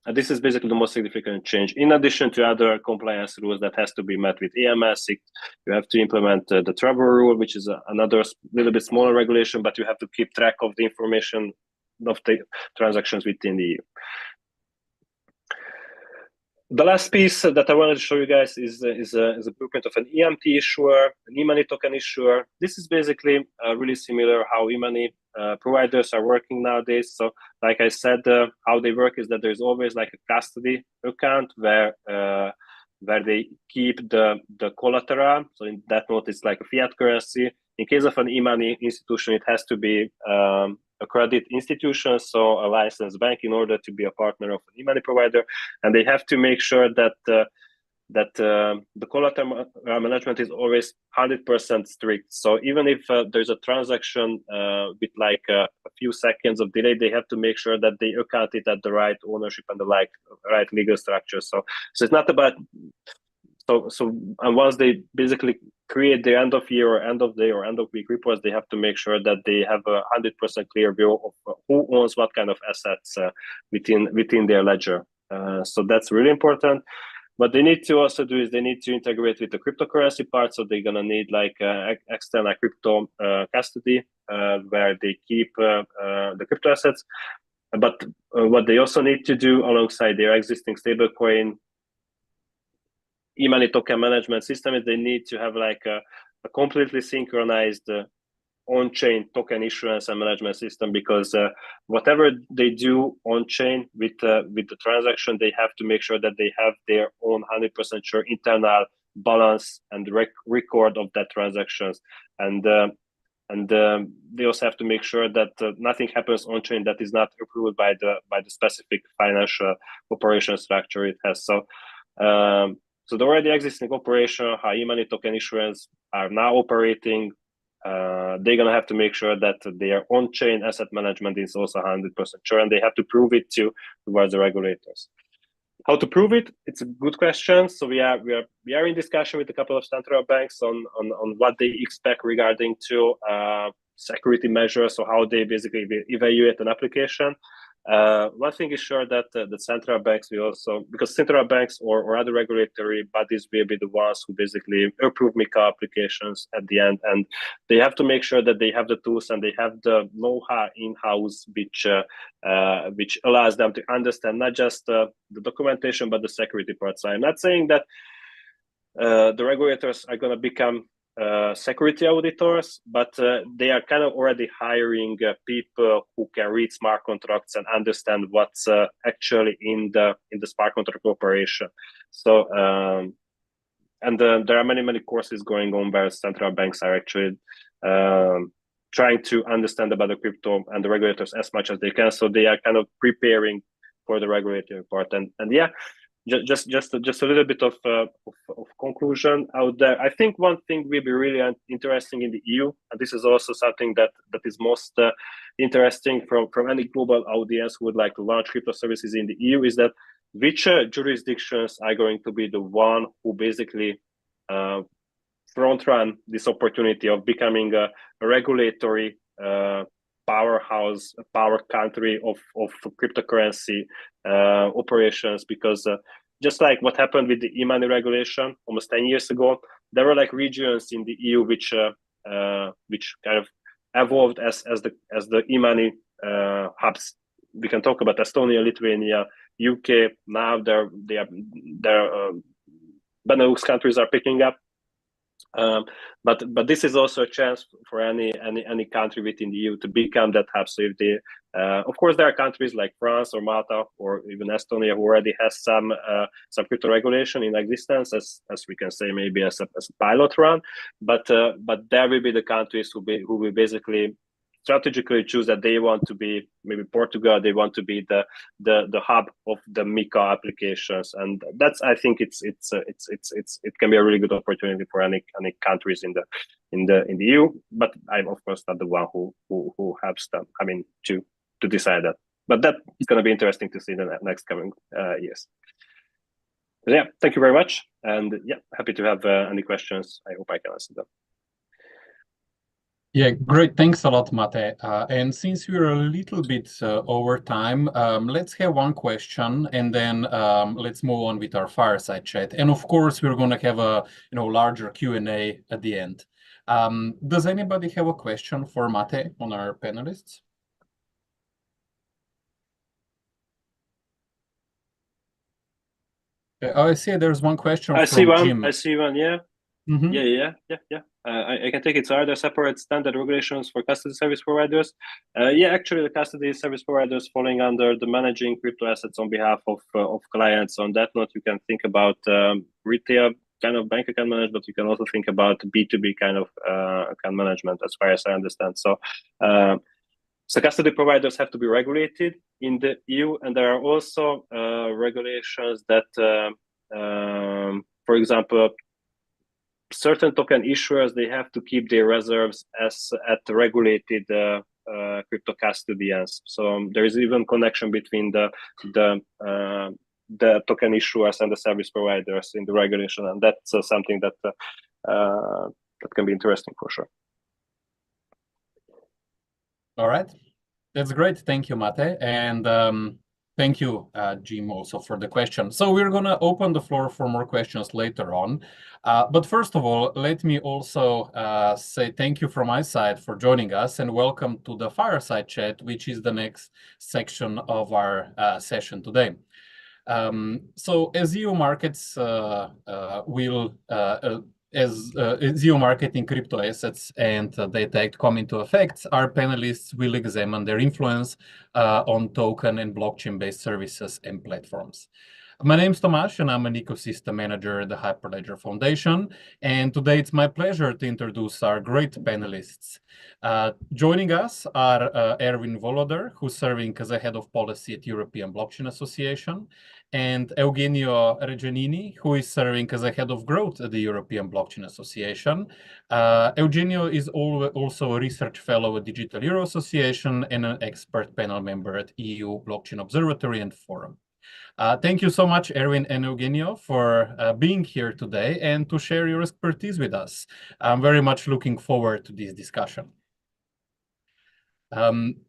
And this is basically the most significant change. In addition to other compliance rules that has to be met with EMS, you have to implement the travel rule, which is another little bit smaller regulation, but you have to keep track of the information of the transactions within the EU. The last piece that I wanted to show you guys is a blueprint of an EMT issuer, an e-money token issuer. This is basically really similar how e-money providers are working nowadays. So like I said, how they work is that there's always like a custody account where they keep the collateral. So in that note, it's like a fiat currency. In case of an e-money institution, it has to be a credit institution, so a licensed bank, in order to be a partner of an e-money provider, and they have to make sure that the collateral management is always 100% strict. So even if there's a transaction with like a few seconds of delay, they have to make sure that they account it at the right ownership and the right legal structure. So it's not about and once they basically create the end of year or end of day or end of week reports, they have to make sure that they have a 100% clear view of who owns what kind of assets within their ledger. So that's really important. What they need to also do is they need to integrate with the cryptocurrency part. So they're gonna need like external crypto custody where they keep the crypto assets. But what they also need to do alongside their existing stablecoin e-money token management system is they need to have like a completely synchronized on-chain token issuance and management system, because whatever they do on-chain with the transaction, they have to make sure that they have their own 100% sure internal balance and record of that transactions, and they also have to make sure that nothing happens on-chain that is not approved by the specific financial operation structure it has. So the already existing operation, how e-money token issuance are now operating, they're going to have to make sure that their on-chain asset management is also 100% sure, and they have to prove it towards the regulators. How to prove it? It's a good question. So we are in discussion with a couple of central banks on what they expect regarding to security measures, or how they basically evaluate an application. One thing is sure that the central banks will also, because central banks or other regulatory bodies will be the ones who basically approve MiCA applications at the end, and they have to make sure that they have the tools and they have the know-how in-house, which allows them to understand not just the documentation but the security part. So I'm not saying that the regulators are going to become security auditors, but they are kind of already hiring people who can read smart contracts and understand what's actually in the smart contract operation. So and there are many courses going on where central banks are actually trying to understand about the crypto and the regulators as much as they can. So they are kind of preparing for the regulatory part. And yeah, just a little bit of conclusion out there. I think one thing will be really interesting in the EU, and this is also something that is most interesting from any global audience who would like to launch crypto services in the EU, is that which jurisdictions are going to be the one who basically front run this opportunity of becoming a regulatory powerhouse, a power country of cryptocurrency operations. Because just like what happened with the e-money regulation almost 10 years ago, there were like regions in the EU which kind of evolved as the e-money hubs. We can talk about Estonia, Lithuania, UK. Now their Benelux countries are picking up. But this is also a chance for any country within the EU to become that hub. So if they, of course, there are countries like France or Malta or even Estonia who already has some crypto regulation in existence, as we can say, maybe as a pilot run. But there will be the countries who will basically strategically choose that they want to be, maybe Portugal, they want to be the hub of the MiCA applications, and that's, I think it can be a really good opportunity for any countries in the EU. But I'm of course not the one who helps them, I mean, to decide that. But that is going to be interesting to see in the next coming years. But yeah, thank you very much, and yeah, happy to have any questions. I hope I can answer them. Yeah, great. Thanks a lot, Máté. And since we're a little bit over time, let's have one question, and then let's move on with our fireside chat. And of course, we're going to have a larger Q&A at the end. Does anybody have a question for Máté on our panelists? I see there's one question from Jim. I see one, yeah. Mm-hmm. Yeah. I can take it. So are there separate standard regulations for custody service providers? Yeah, actually, the custody service providers falling under the managing crypto assets on behalf of clients. On that note, you can think about retail kind of bank account management, but you can also think about B2B kind of account management, as far as I understand. So, so custody providers have to be regulated in the EU, and there are also regulations that, for example, certain token issuers, they have to keep their reserves at regulated crypto custodians. So there is even connection between the token issuers and the service providers in the regulation, and that's something that that can be interesting for sure. All right, that's great. Thank you, Máté, and thank you, Jim, also for the question. So we're going to open the floor for more questions later on. But first of all, let me also say thank you from my side for joining us, and welcome to the Fireside Chat, which is the next section of our session today. So as EU markets as EU marketing crypto assets and data act come into effect, our panelists will examine their influence on token and blockchain-based services and platforms. My name's Tomasz, and I'm an ecosystem manager at the Hyperledger Foundation. And today it's my pleasure to introduce our great panelists. Joining us are Erwin Voloder, who's serving as a head of policy at European Blockchain Association, and Eugenio Reggianini, who is serving as a head of growth at the European Blockchain Association. Eugenio is also a research fellow at Digital Euro Association and an expert panel member at EU Blockchain Observatory and Forum. Thank you so much, Erwin and Eugenio, for being here today and to share your expertise with us. I'm very much looking forward to this discussion.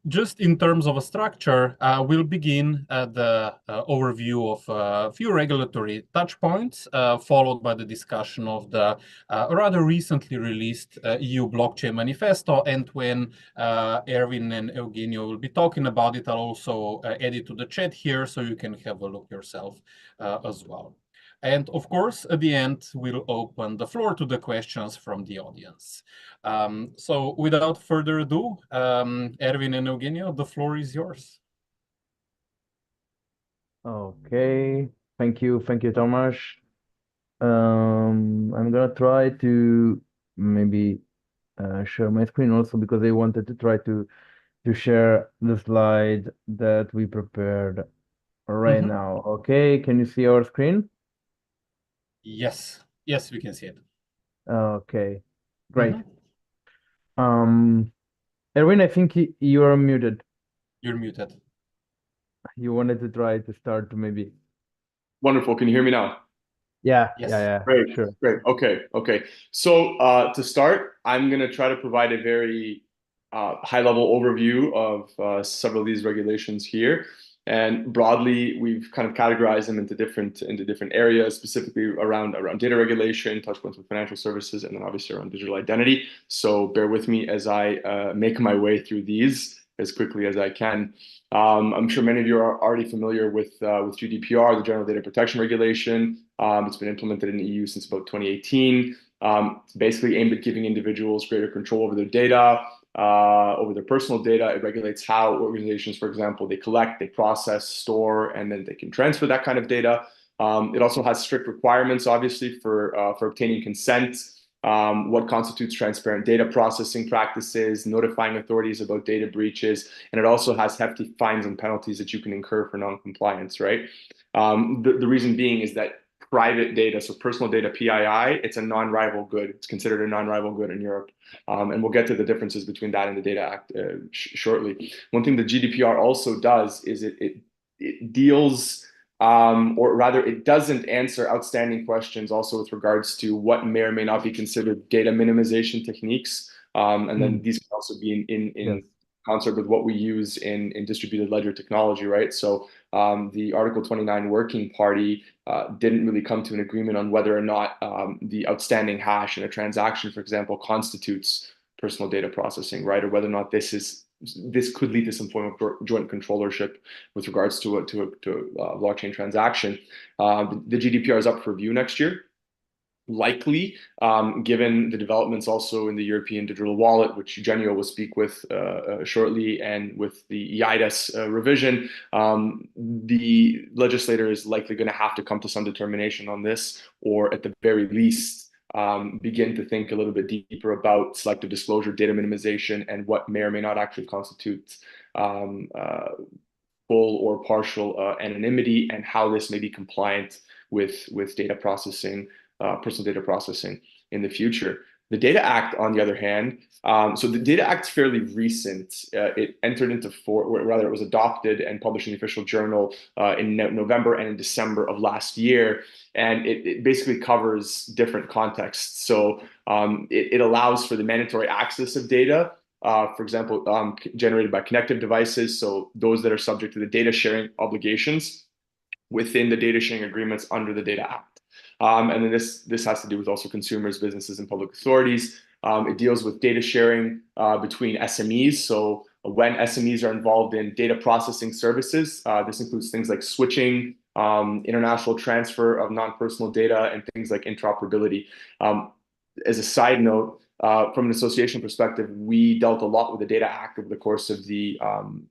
Just in terms of a structure, we'll begin the overview of a few regulatory touch points, followed by the discussion of the rather recently released EU Blockchain Manifesto. And when Erwin and Eugenio will be talking about it, I'll also add it to the chat here so you can have a look yourself as well. And of course, at the end, we'll open the floor to the questions from the audience. So without further ado, Erwin and Eugenio, the floor is yours. Okay, thank you, Tomasz. I'm gonna try to maybe share my screen also because I wanted to try to share the slide that we prepared right now. Okay, can you see our screen? Yes, yes, we can see it. Okay, great. Erwin, I think you are muted. You're muted. You wanted to try to start maybe. Wonderful. Can you hear me now? Yeah, Yes. yeah, Great, sure. great. Okay. So to start, I'm going to try to provide a very high-level overview of several of these regulations here. And broadly, we've kind of categorized them into different areas, specifically around data regulation, touch points with financial services, and then obviously around digital identity. So bear with me as I make my way through these as quickly as I can. I'm sure many of you are already familiar with GDPR, the General Data Protection Regulation. It's been implemented in the EU since about 2018. It's basically aimed at giving individuals greater control over their data, over their personal data. It regulates how organizations, for example, they collect, they process, store, and then they can transfer that kind of data. It also has strict requirements, obviously, for obtaining consent, what constitutes transparent data processing practices, notifying authorities about data breaches, and it also has hefty fines and penalties that you can incur for non-compliance, right? The reason being is that private data, so personal data, PII, it's a non-rival good. It's considered a non-rival good in Europe. And we'll get to the differences between that and the Data Act shortly. One thing the GDPR also does is it deals, or rather it doesn't answer outstanding questions also with regards to what may or may not be considered data minimization techniques. And then these can also be in concert with what we use in distributed ledger technology, right? So the Article 29 Working Party didn't really come to an agreement on whether or not the outstanding hash in a transaction, for example, constitutes personal data processing, right? Or whether or not this could lead to some form of joint controllership with regards to a blockchain transaction. The GDPR is up for review next year. Likely, given the developments also in the European digital wallet, which Eugenio will speak with shortly, and with the EIDAS revision, the legislator is likely going to have to come to some determination on this, or at the very least, begin to think a little bit deeper about selective disclosure, data minimization, and what may or may not actually constitute full or partial anonymity, and how this may be compliant with data processing, personal data processing in the future. The Data Act, on the other hand, so the Data Act's fairly recent. It entered into it was adopted and published in the official journal in November and in December of last year. And it basically covers different contexts. So it allows for the mandatory access of data, for example, generated by connected devices. So those that are subject to the data sharing obligations within the data sharing agreements under the Data Act. And then this has to do with also consumers, businesses, and public authorities. It deals with data sharing between SMEs. So when SMEs are involved in data processing services, this includes things like switching, international transfer of non-personal data, and things like interoperability. As a side note, from an association perspective, we dealt a lot with the Data Act over the course of the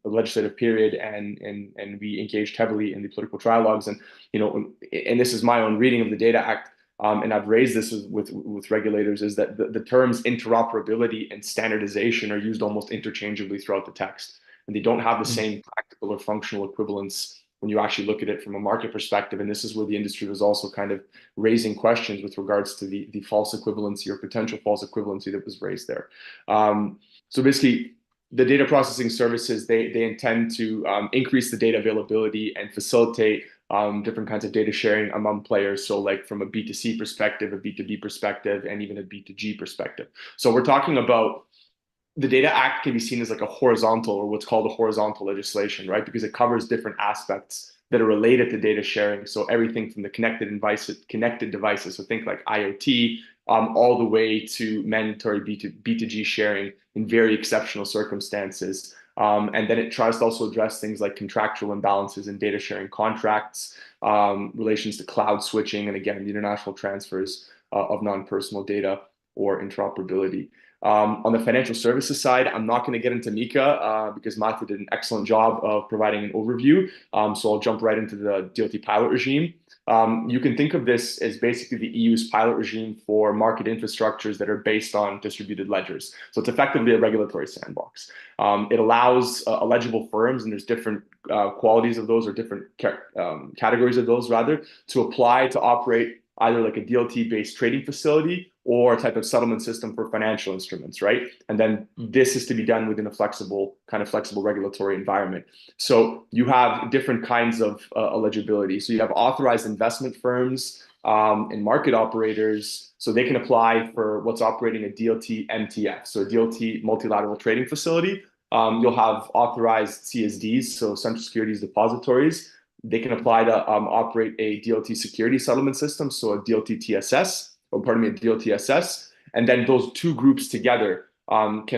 legislative period, and we engaged heavily in the political trialogues. And and this is my own reading of the Data Act, and I've raised this with regulators, is that the terms interoperability and standardization are used almost interchangeably throughout the text, and they don't have the same practical or functional equivalence when you actually look at it from a market perspective. And this is where the industry was also kind of raising questions with regards to the false equivalency or potential false equivalency that was raised there. So basically, the data processing services, they intend to increase the data availability and facilitate different kinds of data sharing among players. So like from a B2C perspective, a B2B perspective, and even a B2G perspective. So we're talking about the Data Act can be seen as like a horizontal, or what's called a horizontal legislation, right? Because it covers different aspects that are related to data sharing. So everything from the connected devices, so think like IoT, all the way to mandatory B2G sharing in very exceptional circumstances. And then it tries to also address things like contractual imbalances in data sharing contracts, relations to cloud switching, and again, the international transfers of non-personal data or interoperability. On the financial services side, I'm not going to get into MiCA because Máté did an excellent job of providing an overview. So I'll jump right into the DLT pilot regime. You can think of this as basically the EU's pilot regime for market infrastructures that are based on distributed ledgers. So it's effectively a regulatory sandbox. It allows eligible firms, and there's different qualities of those, or different categories of those rather, to apply to operate either like a DLT-based trading facility or a type of settlement system for financial instruments, right? And then this is to be done within a flexible regulatory environment. So you have different kinds of eligibility. So you have authorized investment firms and market operators, so they can apply for what's operating a DLT MTF, so a DLT multilateral trading facility. You'll have authorized CSDs, so central securities depositories. They can apply to operate a DLT security settlement system, so a DLT TSS, or pardon me, a DLTSS, and then those two groups together can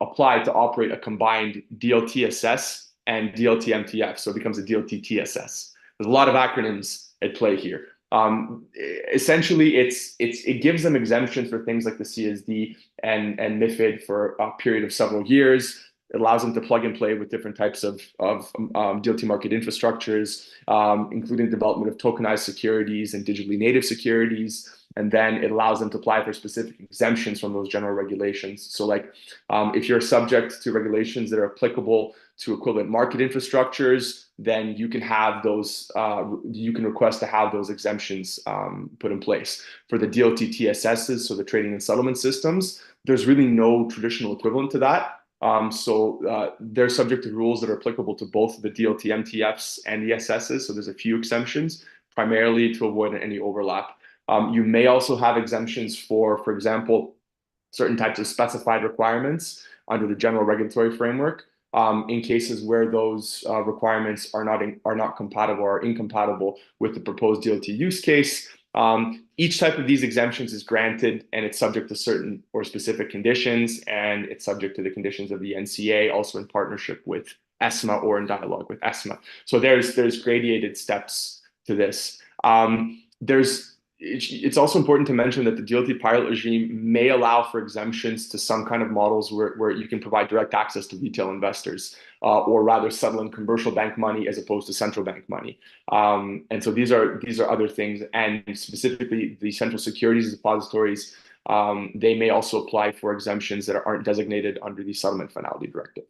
apply to operate a combined DLTSS and DLT MTF, so it becomes a DLT TSS. There's a lot of acronyms at play here. Essentially, it gives them exemptions for things like the CSD and MiFID for a period of several years. It allows them to plug and play with different types of DLT market infrastructures, including development of tokenized securities and digitally native securities. And then it allows them to apply for specific exemptions from those general regulations. So like if you're subject to regulations that are applicable to equivalent market infrastructures, then you can have those, you can request to have those exemptions put in place. For the DLT TSSs, so the trading and settlement systems, there's really no traditional equivalent to that. So they're subject to rules that are applicable to both the DLT MTFs and the SSs. So there's a few exemptions, primarily to avoid any overlap. You may also have exemptions for example, certain types of specified requirements under the general regulatory framework, in cases where those requirements are not compatible or incompatible with the proposed DLT use case. Each type of these exemptions is granted, and it's subject to certain or specific conditions, and it's subject to the conditions of the NCA, also in partnership with ESMA or in dialogue with ESMA. So there's gradated steps to this. It's also important to mention that the DLT pilot regime may allow for exemptions to some kind of models where you can provide direct access to retail investors, or rather settle in commercial bank money as opposed to central bank money. And so these are other things, and specifically the central securities depositories, they may also apply for exemptions that aren't designated under the Settlement Finality Directive.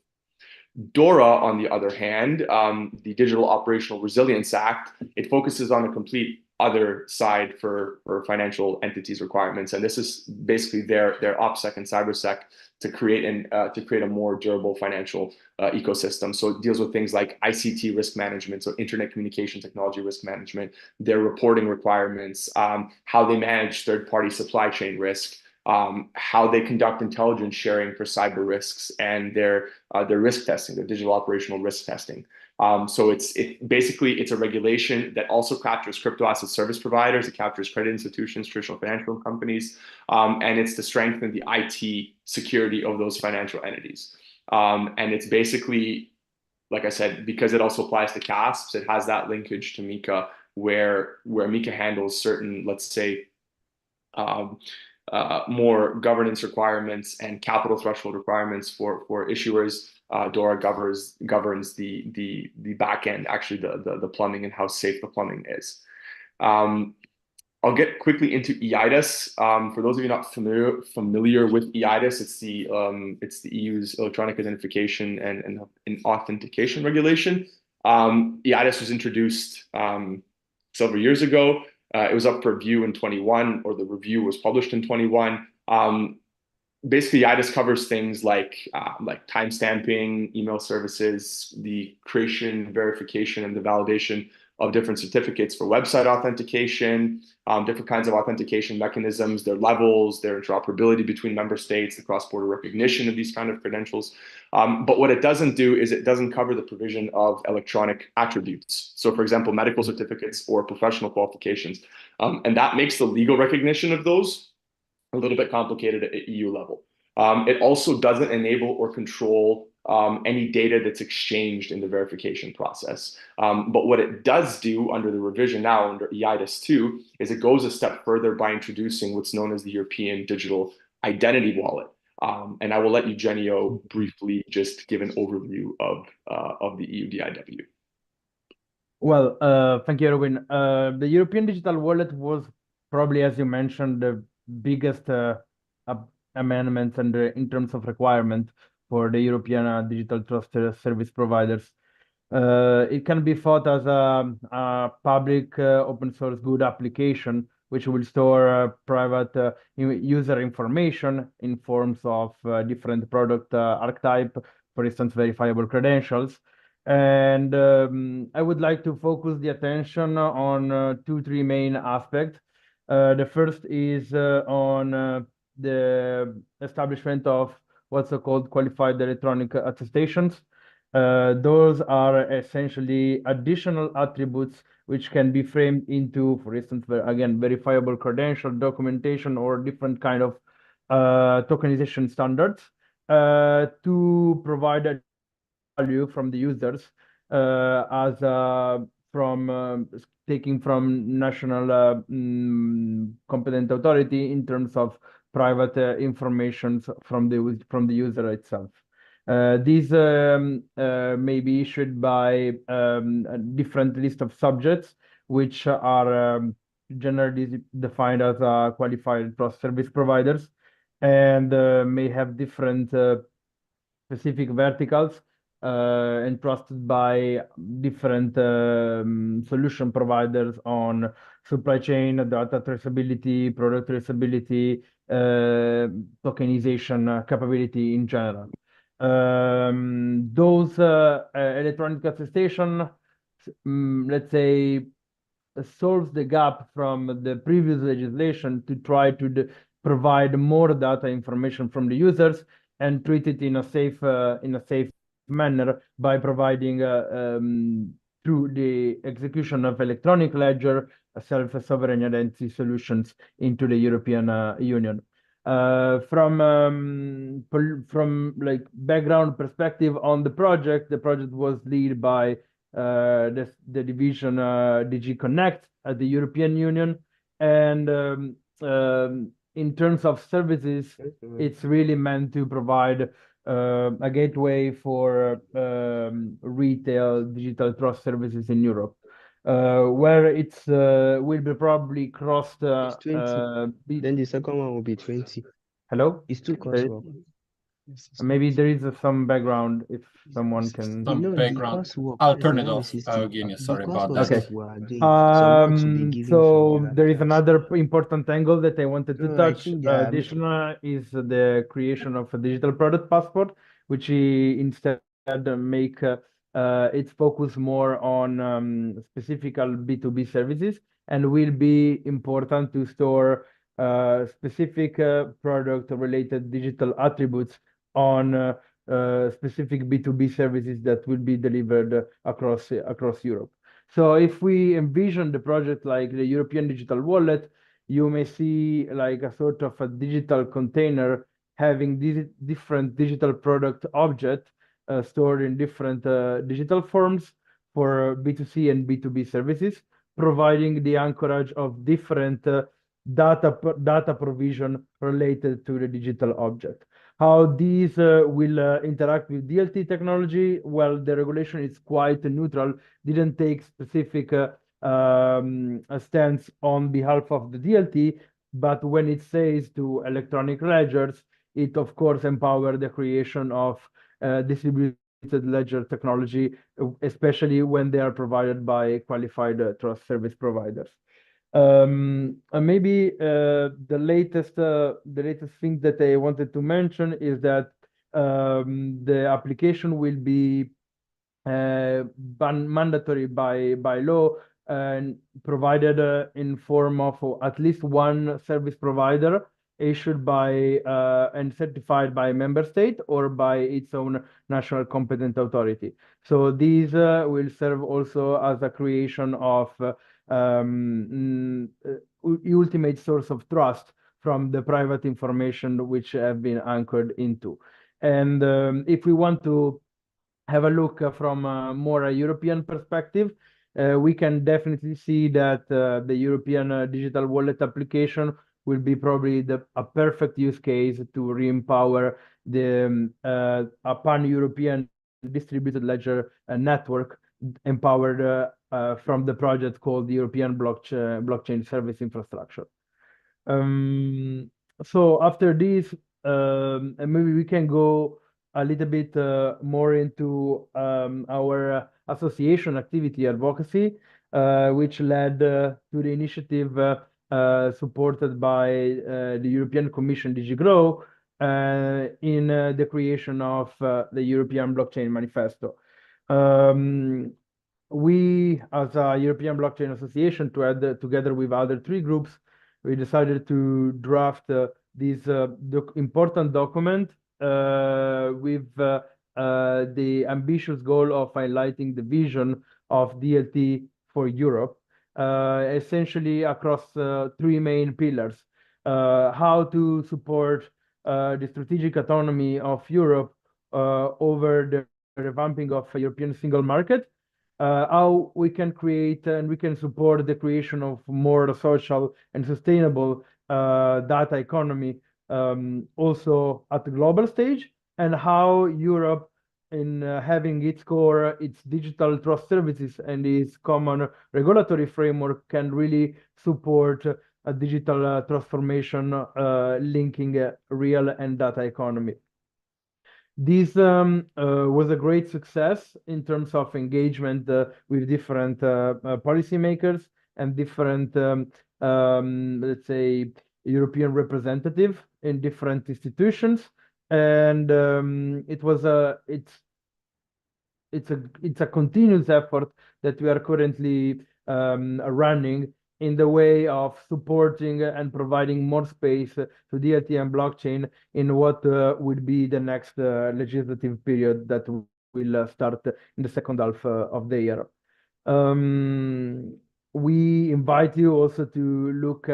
DORA, on the other hand, the Digital Operational Resilience Act, it focuses on a complete other side for financial entities requirements, and this is basically their OPSEC and CyberSec to create a more durable financial ecosystem. So it deals with things like ICT risk management, so internet communication technology risk management, their reporting requirements, how they manage third-party supply chain risk, how they conduct intelligence sharing for cyber risks, and their risk testing, their digital operational risk testing. So it's a regulation that also captures crypto asset service providers, it captures credit institutions, traditional financial companies, and it's to strengthen the IT security of those financial entities. And it's basically, like I said, because it also applies to CASPs, it has that linkage to MiCA, where MiCA handles certain, let's say, more governance requirements and capital threshold requirements for issuers. DORA governs the back end, actually the plumbing and how safe the plumbing is. I'll get quickly into EIDAS. For those of you not familiar with EIDAS, it's the EU's electronic identification and authentication regulation. EIDAS was introduced several years ago. It was up for review in 21, or the review was published in 21. Basically, EIDAS covers things like timestamping, email services, the creation, verification, and the validation of different certificates for website authentication, different kinds of authentication mechanisms, their levels, their interoperability between member states, the cross-border recognition of these kind of credentials. But what it doesn't do is it doesn't cover the provision of electronic attributes. So for example, medical certificates or professional qualifications. And that makes the legal recognition of those a little bit complicated at EU level. It also doesn't enable or control any data that's exchanged in the verification process. But what it does do under the revision now, under EIDAS 2, is it goes a step further by introducing what's known as the European Digital Identity Wallet. And I will let Eugenio briefly just give an overview of the EU DIW. Well, thank you, Erwin. The European Digital Wallet was probably, as you mentioned, the biggest amendment and in terms of requirement for the European digital trust service providers. It can be thought as a public open source good application, which will store private user information in forms of different product archetype, for instance, verifiable credentials. And I would like to focus the attention on 2-3 main aspects. The first is on the establishment of what's called qualified electronic attestations. Those are essentially additional attributes which can be framed into, for instance, again, verifiable credential, documentation, or different kind of tokenization standards to provide a value from the users as from taking from national competent authority in terms of private information from the user itself. These may be issued by a different list of subjects, which are generally defined as qualified trust service providers, and may have different specific verticals entrusted by different solution providers on supply chain, data traceability, product traceability, tokenization capability in general. Those electronic attestation, let's say, solves the gap from the previous legislation to try to provide more data information from the users and treat it in a safe manner by providing through the execution of electronic ledger self-sovereign identity solutions into the European Union. From like background perspective on the project was led by the division DG Connect at the European Union, and in terms of services, it's really meant to provide a gateway for retail digital trust services in Europe, where it's will be probably crossed. It's 20. Then the second one will be 20. Hello? It's two coursework. Maybe there is some background if someone can. Some No, the background. coursework, I'll the turn it one with off, 60, Eugenio. the Sorry about coursework that. that we are doing, some months will be given So from there is class. another important angle that I wanted to No, I touch. think they are Additional is the creation of a digital product passport, which instead make its focus more on specific B2B services, and will be important to store specific product-related digital attributes on specific B2B services that will be delivered across Europe. So if we envision the project like the European Digital Wallet, you may see like a sort of a digital container having these different digital product objects stored in different digital forms for B2C and B2B services, providing the anchorage of different data provision related to the digital object. How these will interact with DLT technology? Well, the regulation is quite neutral, didn't take specific a stance on behalf of the DLT, but when it says to electronic ledgers, it of course empower the creation of distributed ledger technology, especially when they are provided by qualified trust service providers. And maybe the latest thing that I wanted to mention is that the application will be mandatory by law and provided in form of at least one service provider issued by and certified by a member state or by its own national competent authority. So these will serve also as a creation of ultimate source of trust from the private information which have been anchored into. And if we want to have a look from a more European perspective, we can definitely see that the European digital wallet application will be probably a perfect use case to re-empower the a pan-European distributed ledger network empowered from the project called the European Blockchain Service Infrastructure. So after this, maybe we can go a little bit more into our association activity advocacy, which led to the initiative supported by the European Commission DG GROW in the creation of the European Blockchain Manifesto. We, as a European Blockchain Association, together with other 3 groups, we decided to draft this important document with the ambitious goal of highlighting the vision of DLT for Europe, essentially across 3 main pillars. How to support the strategic autonomy of Europe over the revamping of a European single market, how we can create and we can support the creation of more social and sustainable data economy also at the global stage, and how Europe, in having its core, its digital trust services and its common regulatory framework, can really support a digital transformation linking real and data economy. This was a great success in terms of engagement with different policymakers and different, let's say, European representatives in different institutions, and it's a continuous effort that we are currently running in the way of supporting and providing more space to DLT and blockchain in what would be the next legislative period that will start in the second half of the year. We invite you also to look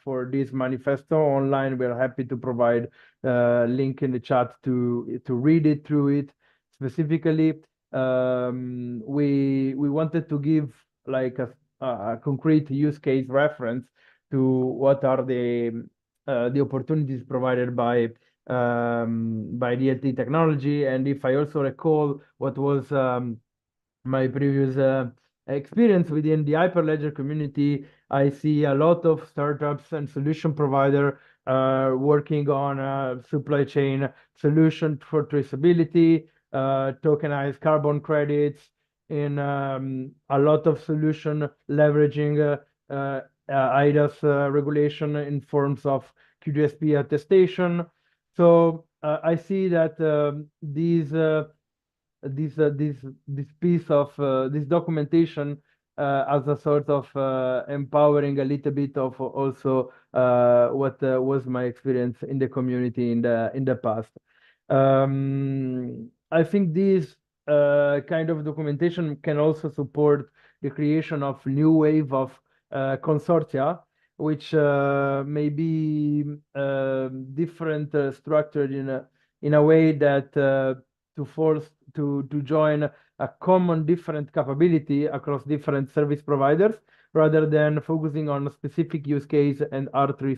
for this manifesto online. We're happy to provide a link in the chat to read it through it. Specifically, we wanted to give like a concrete use case reference to what are the opportunities provided by DLT technology. And if I also recall what was my previous experience within the Hyperledger community, I see a lot of startups and solution provider working on a supply chain solution for traceability, tokenized carbon credits, in a lot of solution leveraging IDAS regulation in forms of QGSP attestation. So I see that this piece of this documentation as a sort of empowering a little bit of also what was my experience in the community in the past. I think this kind of documentation can also support the creation of new wave of consortia, which may be different structured in a way that to join a common different capability across different service providers, rather than focusing on a specific use case and RD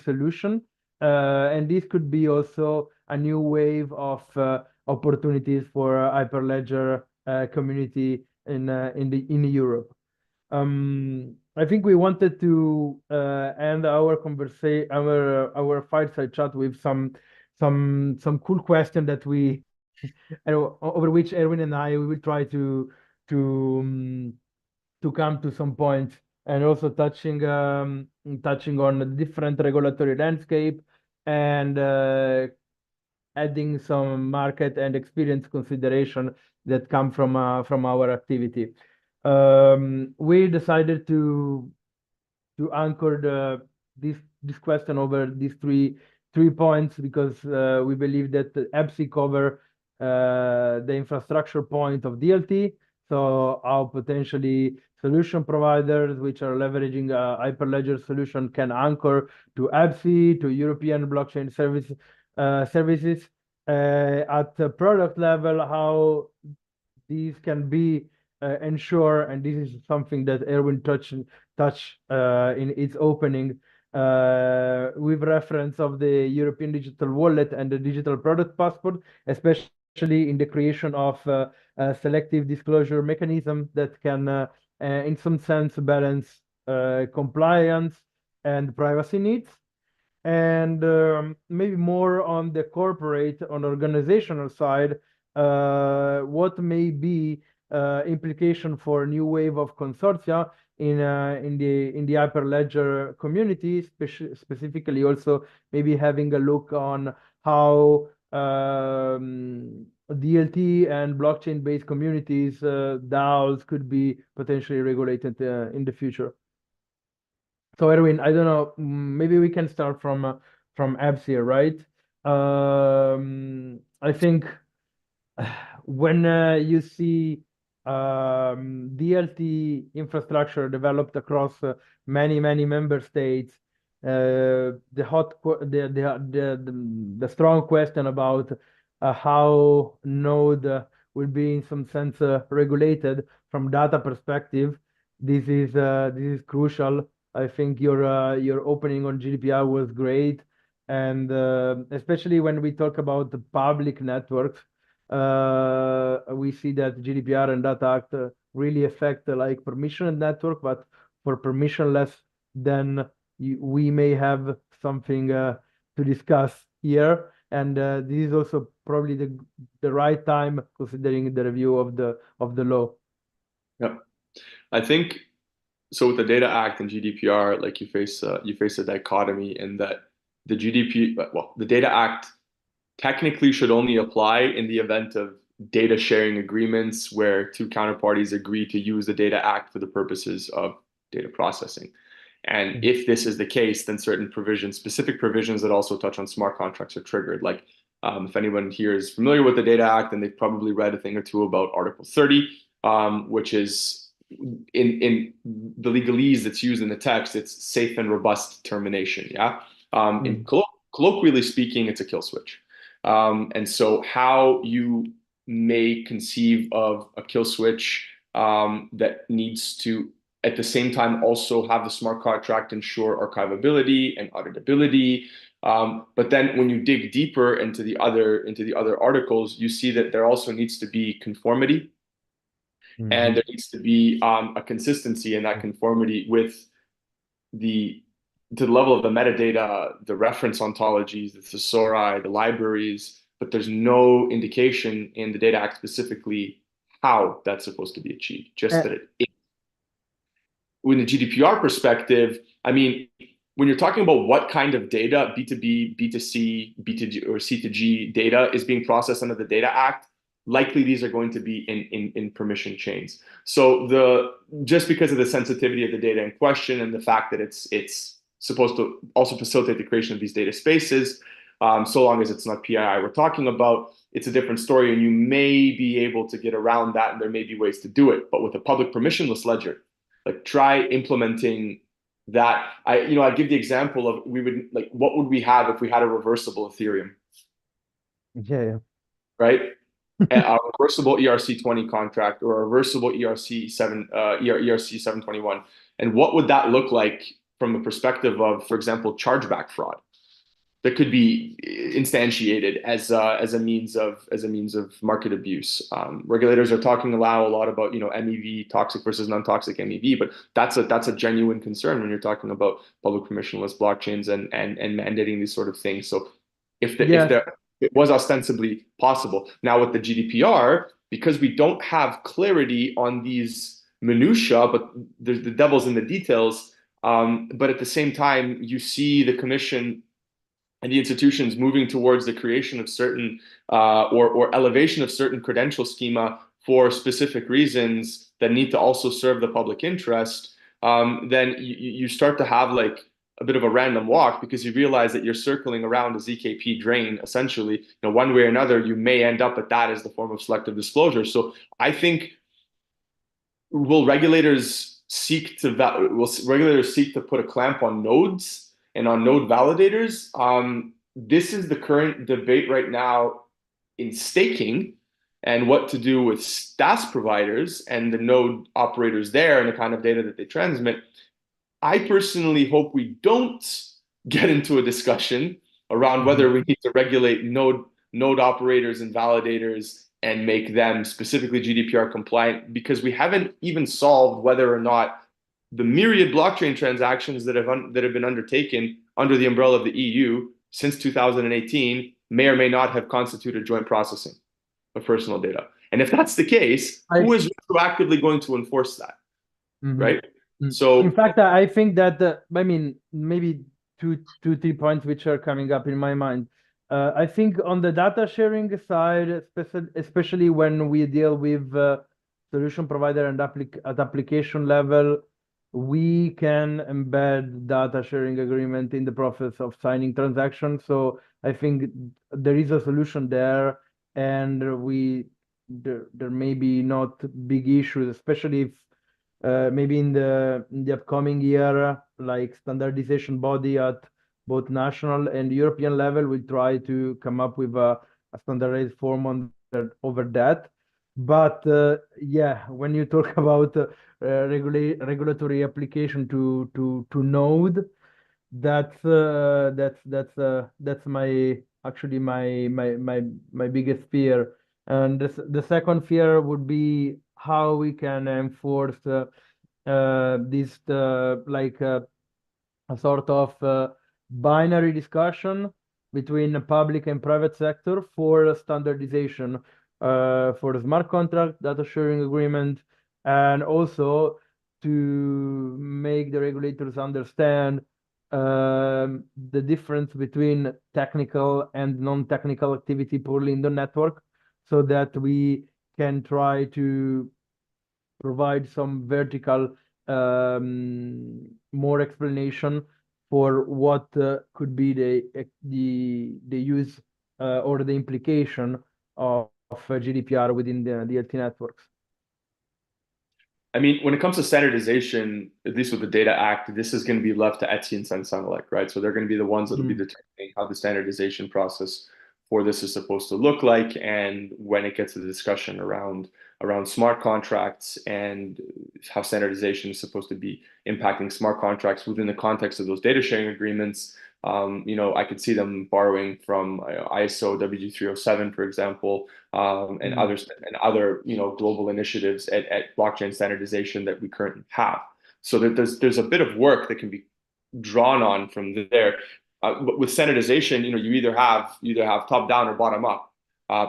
solution. And this could be also a new wave of opportunities for Hyperledger community in Europe. I think we wanted to end our conversation, our fireside chat with some cool question that we over which Erwin and I will try to come to some points, and also touching on the different regulatory landscape, and adding some market and experience consideration that come from our activity. We decided to anchor this question over these three points, because we believe that the EPSI cover the infrastructure point of DLT. So how potentially solution providers which are leveraging a Hyperledger solution can anchor to EPSI, to European blockchain services. At the product level, how these can be ensure, and this is something that Erwin touched in its opening, with reference of the European digital wallet and the digital product passport, especially in the creation of a selective disclosure mechanism that can, in some sense, balance compliance and privacy needs. And maybe more on the corporate, on organizational side, what may be implication for a new wave of consortia in the Hyperledger community, specifically also maybe having a look on how DLT and blockchain-based communities, DAOs, could be potentially regulated in the future. So Erwin, I don't know, maybe we can start from apps here, right? I think when you see DLT infrastructure developed across many member states, the strong question about how node will be in some sense regulated from data perspective. This is crucial. I think your opening on GDPR was great, and especially when we talk about the public networks, we see that GDPR and Data Act really affect like permissioned network, but for permissionless, then we may have something to discuss here, and this is also probably the right time considering the review of the law. Yeah, I think so. With the Data Act and GDPR, like you face a dichotomy in that the Data Act technically should only apply in the event of data sharing agreements where two counterparties agree to use the Data Act for the purposes of data processing. And if this is the case, then certain provisions, specific provisions that also touch on smart contracts, are triggered. Like if anyone here is familiar with the Data Act, then they've probably read a thing or two about Article 30, which is in the legalese that's used in the text, it's safe and robust termination. Yeah. In colloquially speaking, it's a kill switch. And so how you may conceive of a kill switch that needs to at the same time also have the smart contract ensure archivability and auditability. But then when you dig deeper into the other articles, you see that there also needs to be conformity. And there needs to be a consistency in that conformity with to the level of the metadata, the reference ontologies, the thesauri, the libraries, but there's no indication in the Data Act specifically how that's supposed to be achieved, just that it is. With the GDPR perspective, I mean, when you're talking about what kind of data, B2B, B2C, B2G, or C2G data is being processed under the Data Act, likely these are going to be in permission chains. So just because of the sensitivity of the data in question and the fact that it's supposed to also facilitate the creation of these data spaces, so long as it's not PII we're talking about, it's a different story, and you may be able to get around that, and there may be ways to do it. But with a public permissionless ledger, like try implementing that. I give the example of what would we have if we had a reversible Ethereum? Yeah. Right? a reversible ERC20 contract or a reversible ERC721. And what would that look like from the perspective of, for example, chargeback fraud that could be instantiated as a means of market abuse? Regulators are talking a lot about MEV, toxic versus non-toxic MEV, but that's a genuine concern when you're talking about public permissionless blockchains and mandating these sort of things. So if it was ostensibly possible. Now with the GDPR, because we don't have clarity on these minutiae, but the devil's in the details. But at the same time, you see the commission and the institutions moving towards the creation of certain or elevation of certain credential schema for specific reasons that need to also serve the public interest. Then you start to have like a bit of a random walk, because you realize that you're circling around a ZKP drain. Essentially, one way or another, you may end up at that as the form of selective disclosure. So I think, will regulators seek to put a clamp on nodes and on node validators? This is the current debate right now in staking, and what to do with SaaS providers and the node operators there and the kind of data that they transmit. I personally hope we don't get into a discussion around whether we need to regulate node operators and validators and make them specifically GDPR compliant, because we haven't even solved whether or not the myriad blockchain transactions that have been undertaken under the umbrella of the EU since 2018 may or may not have constituted joint processing of personal data. And if that's the case, who is proactively going to enforce that, right? So, in fact, I think that maybe two, 3 points which are coming up in my mind. I think on the data sharing side, especially when we deal with solution provider and at application level, we can embed data sharing agreement in the process of signing transactions. So I think there is a solution there, and there may be not big issues, especially if maybe in the upcoming year, like standardization body at both national and European level will try to come up with a standardized form over that. But yeah, when you talk about regulatory application to node, that's my biggest fear. And the second fear would be how we can enforce this like a sort of binary discussion between the public and private sector for standardization for the smart contract data sharing agreement, and also to make the regulators understand the difference between technical and non-technical activity poorly in the network, so that we can try to provide some vertical more explanation for what could be the use or the implication of GDPR within the DLT networks. I mean, when it comes to standardization, at least with the Data Act, this is going to be left to Etsy and Sensenelec, right? So they're going to be the ones that will be determining how the standardization process for this is supposed to look like, and when it gets to the discussion around smart contracts and how standardization is supposed to be impacting smart contracts within the context of those data sharing agreements. I could see them borrowing from ISO W307, for example, and other global initiatives at blockchain standardization that we currently have. So there's a bit of work that can be drawn on from there. But with standardization, you either have top down or bottom up.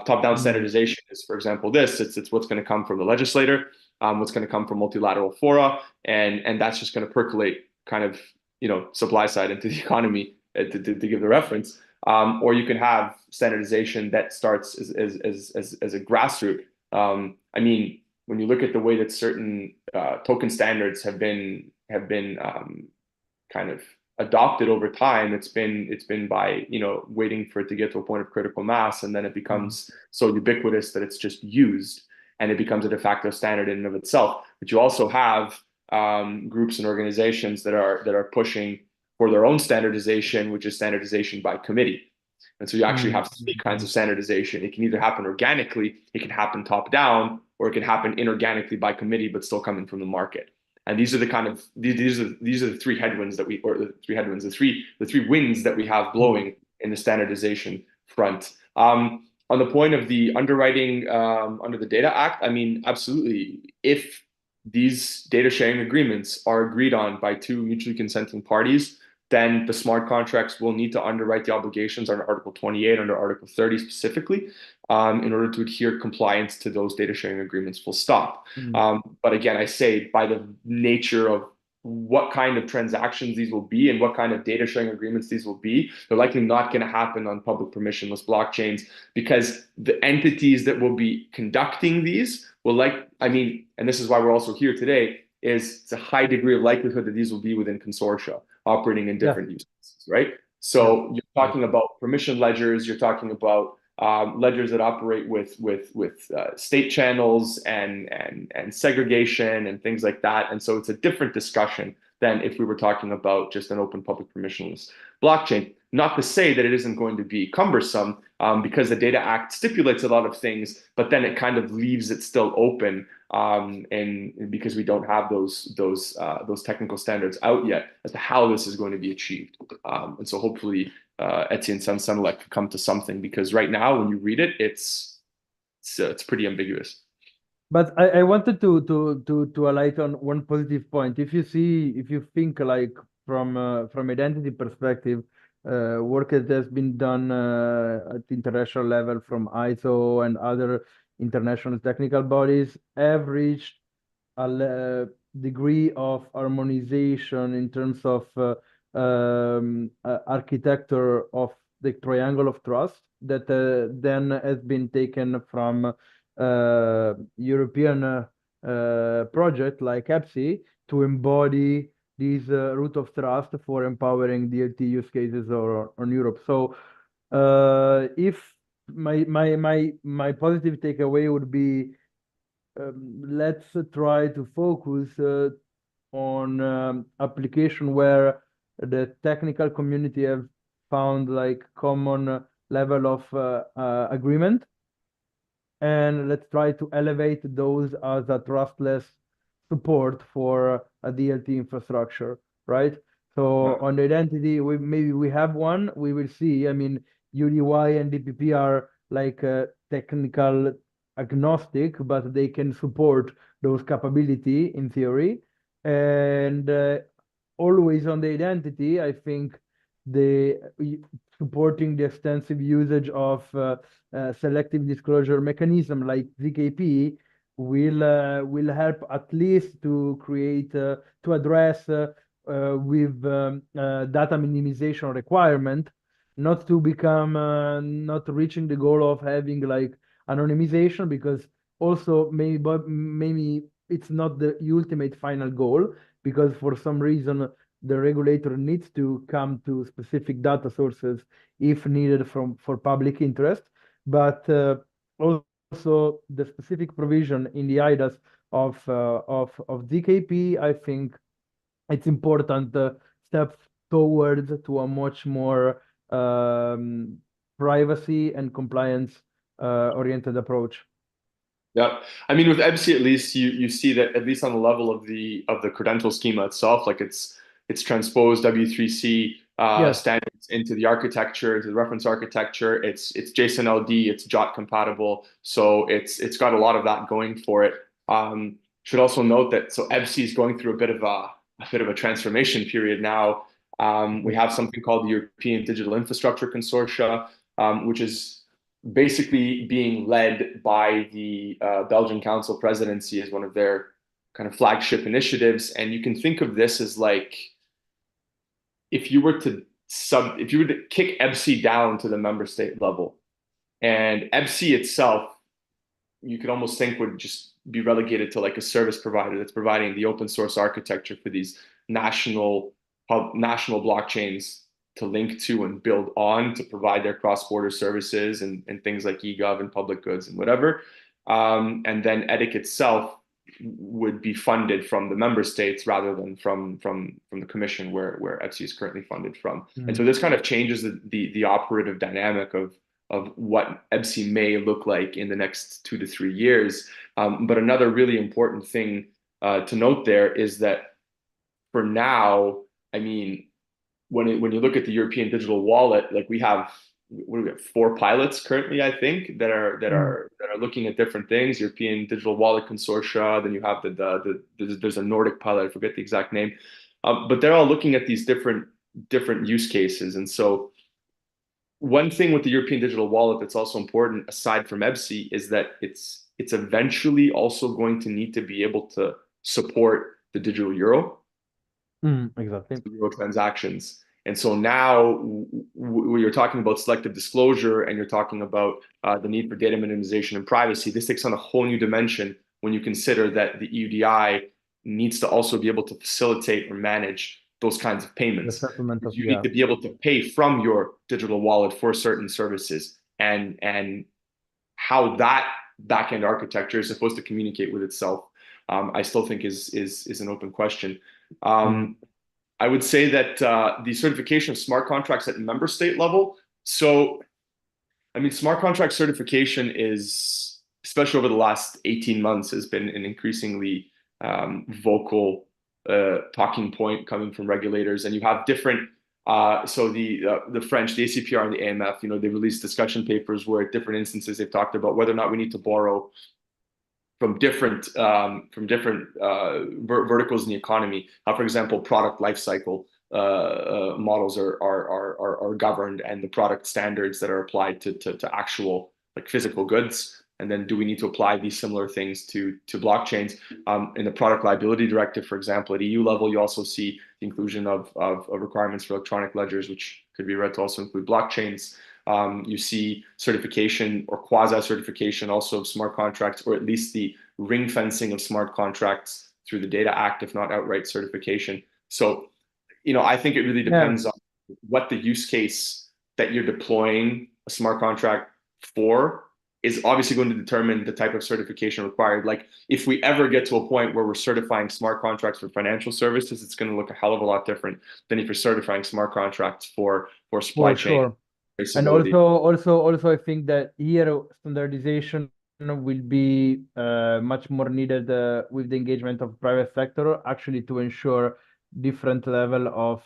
Top down standardization is, for example, it's what's going to come from the legislator, what's going to come from multilateral fora, and that's just going to percolate kind of supply side into the economy to give the reference. Or you can have standardization that starts as a grassroots. I mean, when you look at the way that certain token standards have been kind of adopted over time, it's been by waiting for it to get to a point of critical mass, and then it becomes so ubiquitous that it's just used, and it becomes a de facto standard in and of itself. But you also have groups and organizations that are pushing for their own standardization, which is standardization by committee. And so you actually have three kinds of standardization. It can either happen organically, it can happen top down, or it can happen inorganically by committee, but still coming from the market. And these are the kind of these are the three headwinds that we, or the three headwinds, the three winds that we have blowing in the standardization front. On the point of the underwriting under the Data Act, I mean, absolutely. If these data sharing agreements are agreed on by two mutually consenting parties, then the smart contracts will need to underwrite the obligations under Article 28, under Article 30 specifically, in order to adhere compliance to those data sharing agreements, full stop. But again, I say by the nature of what kind of transactions these will be and what kind of data sharing agreements these will be, they're likely not going to happen on public permissionless blockchains, because the entities that will be conducting these will and this is why we're also here today, is it's a high degree of likelihood that these will be within consortia operating in different use cases, right? So you're talking about permission ledgers, you're talking about ledgers that operate with state channels and segregation and things like that. And so it's a different discussion than if we were talking about just an open public permissionless blockchain. Not to say that it isn't going to be cumbersome, because the Data Act stipulates a lot of things, but then it kind of leaves it still open, and because we don't have those technical standards out yet as to how this is going to be achieved. And so hopefully Etsy and Senselec can come to something, because right now when you read it, it's pretty ambiguous. But I wanted to highlight on one positive point. If you think like from identity perspective, work that has been done at international level from ISO and other international technical bodies have reached a degree of harmonization in terms of architecture of the triangle of trust that then has been taken from European project like EPSI to embody these root of trust for empowering DLT use cases on Europe. So if my positive takeaway would be, let's try to focus on application where the technical community have found like common level of agreement, and let's try to elevate those as a trustless support for a DLT infrastructure, right? So on the identity, we have one, we will see. I mean, UDY and DPP are like technical agnostic, but they can support those capability in theory. And always on the identity, I think supporting the extensive usage of selective disclosure mechanism like ZKP will help at least to create to address with data minimization requirement, not to become not reaching the goal of having like anonymization, because also maybe it's not the ultimate final goal, because for some reason the regulator needs to come to specific data sources if needed for public interest. But also the specific provision in the IDAS of ZKP, I think it's important step towards to a much more privacy and compliance oriented approach. Yeah, I mean, with EBSI, at least you see that at least on the level of the credential schema itself, like it's transposed W3C standards into the architecture, into the reference architecture. It's JSON LD, it's JOT compatible, so it's got a lot of that going for it. Should also note that EBSI is going through a bit of a transformation period now. We have something called the European Digital Infrastructure Consortia, which is basically being led by the Belgian Council presidency as one of their kind of flagship initiatives. And you can think of this as like, if you were to kick EBSI down to the member state level, and EBSI itself, you could almost think would just be relegated to like a service provider that's providing the open source architecture for these national blockchains to link to and build on to provide their cross-border services and things like eGov and public goods and whatever. And then EDIC itself would be funded from the member states rather than from the commission where EBSI is currently funded from. And so this kind of changes the operative dynamic of what EBSI may look like in the next 2 to 3 years. But another really important thing to note there is that for now, I mean, when you look at the European digital wallet, like we have 4 pilots currently, I think, that are looking at different things. European Digital Wallet Consortia. Then you have there's a Nordic pilot. I forget the exact name, but they're all looking at these different use cases. And so, one thing with the European Digital Wallet that's also important, aside from EBSI, is that it's eventually also going to need to be able to support the digital euro. Exactly. Euro transactions. And so now you're talking about selective disclosure and you're talking about the need for data minimization and privacy. This takes on a whole new dimension when you consider that the EUDI needs to also be able to facilitate or manage those kinds of payments. You need to be able to pay from your digital wallet for certain services, and how that backend architecture is supposed to communicate with itself, I still think is an open question. I would say that the certification of smart contracts at member state level. So, I mean, smart contract certification is, especially over the last 18 months, has been an increasingly vocal talking point coming from regulators. And you have different, so the French, the ACPR and the AMF, you know, they released discussion papers where at different instances they've talked about whether or not we need to borrow from different verticals in the economy. How, for example, product lifecycle models are governed, and the product standards that are applied to actual like physical goods. And then, do we need to apply these similar things to blockchains? In the product liability directive, for example, at EU level, you also see the inclusion of requirements for electronic ledgers, which could be read to also include blockchains. You see certification or quasi-certification also of smart contracts, or at least the ring fencing of smart contracts through the Data Act, if not outright certification. So, you know, I think it really depends on what the use case that you're deploying a smart contract for is obviously going to determine the type of certification required. Like, if we ever get to a point where we're certifying smart contracts for financial services, it's going to look a hell of a lot different than if you're certifying smart contracts for supply chain. Sure. And also, I think that here standardization will be much more needed with the engagement of private sector, actually, to ensure different level of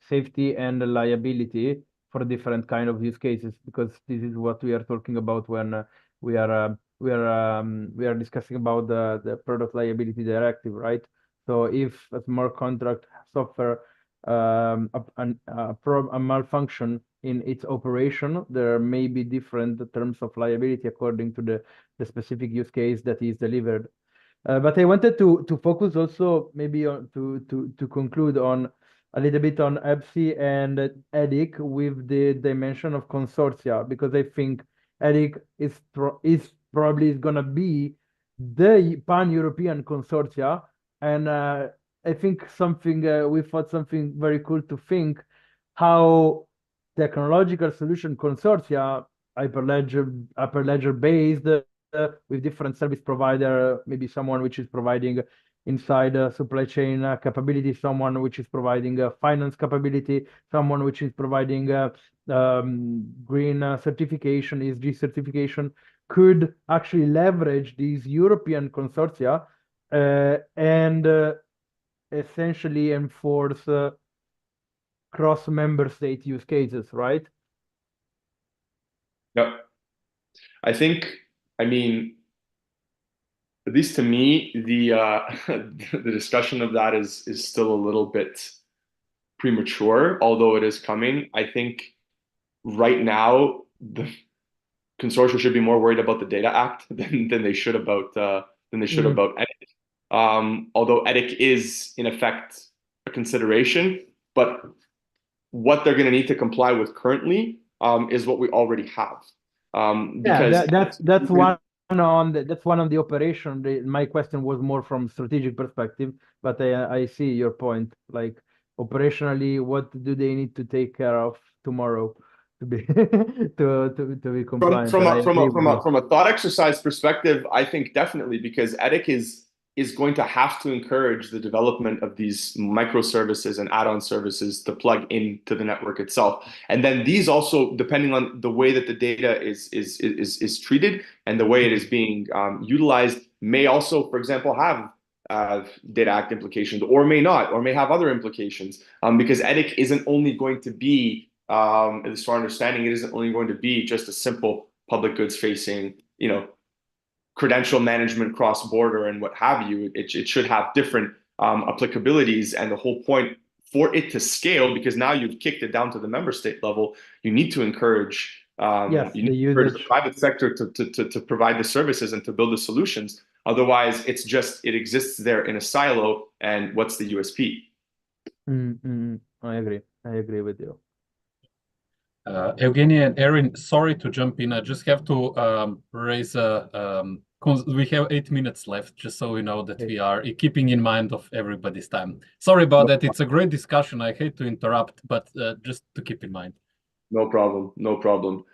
safety and liability for different kind of use cases, because this is what we are talking about when we are discussing about the product liability directive, right? So if a smart contract suffer a malfunction in its operation, there may be different terms of liability according to the specific use case that is delivered. But I wanted to focus also maybe on to conclude on a little bit on EBSI and EDIC with the dimension of consortia, because I think EDIC is probably gonna be the pan-European consortia, and I think we thought something very cool to think how technological solution consortia, Hyperledger based, with different service provider, maybe someone which is providing inside supply chain capability, someone which is providing finance capability, someone which is providing green certification, ESG certification, could actually leverage these European consortia and essentially enforce cross-member state use cases, right? Yep. I think, I mean, at least to me, the discussion of that is still a little bit premature, although it is coming. I think right now the consortia should be more worried about the Data Act than they should about EDIC. Although EDIC is in effect a consideration, but what they're going to need to comply with currently is what we already have. Because that's one of the operation. My question was more from strategic perspective, but I see your point. Like, operationally, what do they need to take care of tomorrow to be to be compliant? From a thought exercise perspective, I think definitely, because EDIC is is going to have to encourage the development of these microservices and add-on services to plug into the network itself. And then these also, depending on the way that the data is treated and the way it is being utilized, may also, for example, have Data Act implications, or may not, or may have other implications, because EDIC isn't only going to be, at least to our understanding, it isn't only going to be just a simple public goods facing, credential management cross-border and what have you. It should have different applicabilities, and the whole point for it to scale, because now you've kicked it down to the member state level, you need to encourage the private sector to provide the services and to build the solutions. Otherwise, it exists there in a silo, and what's the USP? I agree with you. Eugenio and Erin, sorry to jump in. I just have to raise we have 8 minutes left, just so we know that we are keeping in mind of everybody's time. Sorry about that. It's a great discussion. I hate to interrupt, but just to keep in mind. No problem. No problem.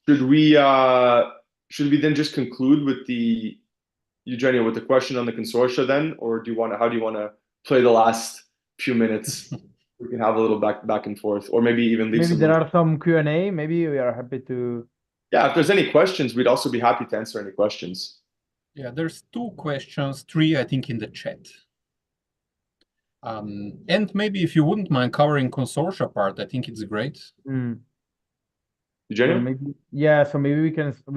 Should we then just conclude with Eugenio, with the question on the consortia then, or how do you want to play the last few minutes? We can have a little back and forth, or maybe even leave maybe there are some Q&A. Maybe we are happy to. Yeah, if there's any questions, we'd also be happy to answer any questions. Yeah, there's 2 questions, 3, I think, in the chat. And maybe if you wouldn't mind covering consortia part, I think it's great. Eugenio? So maybe we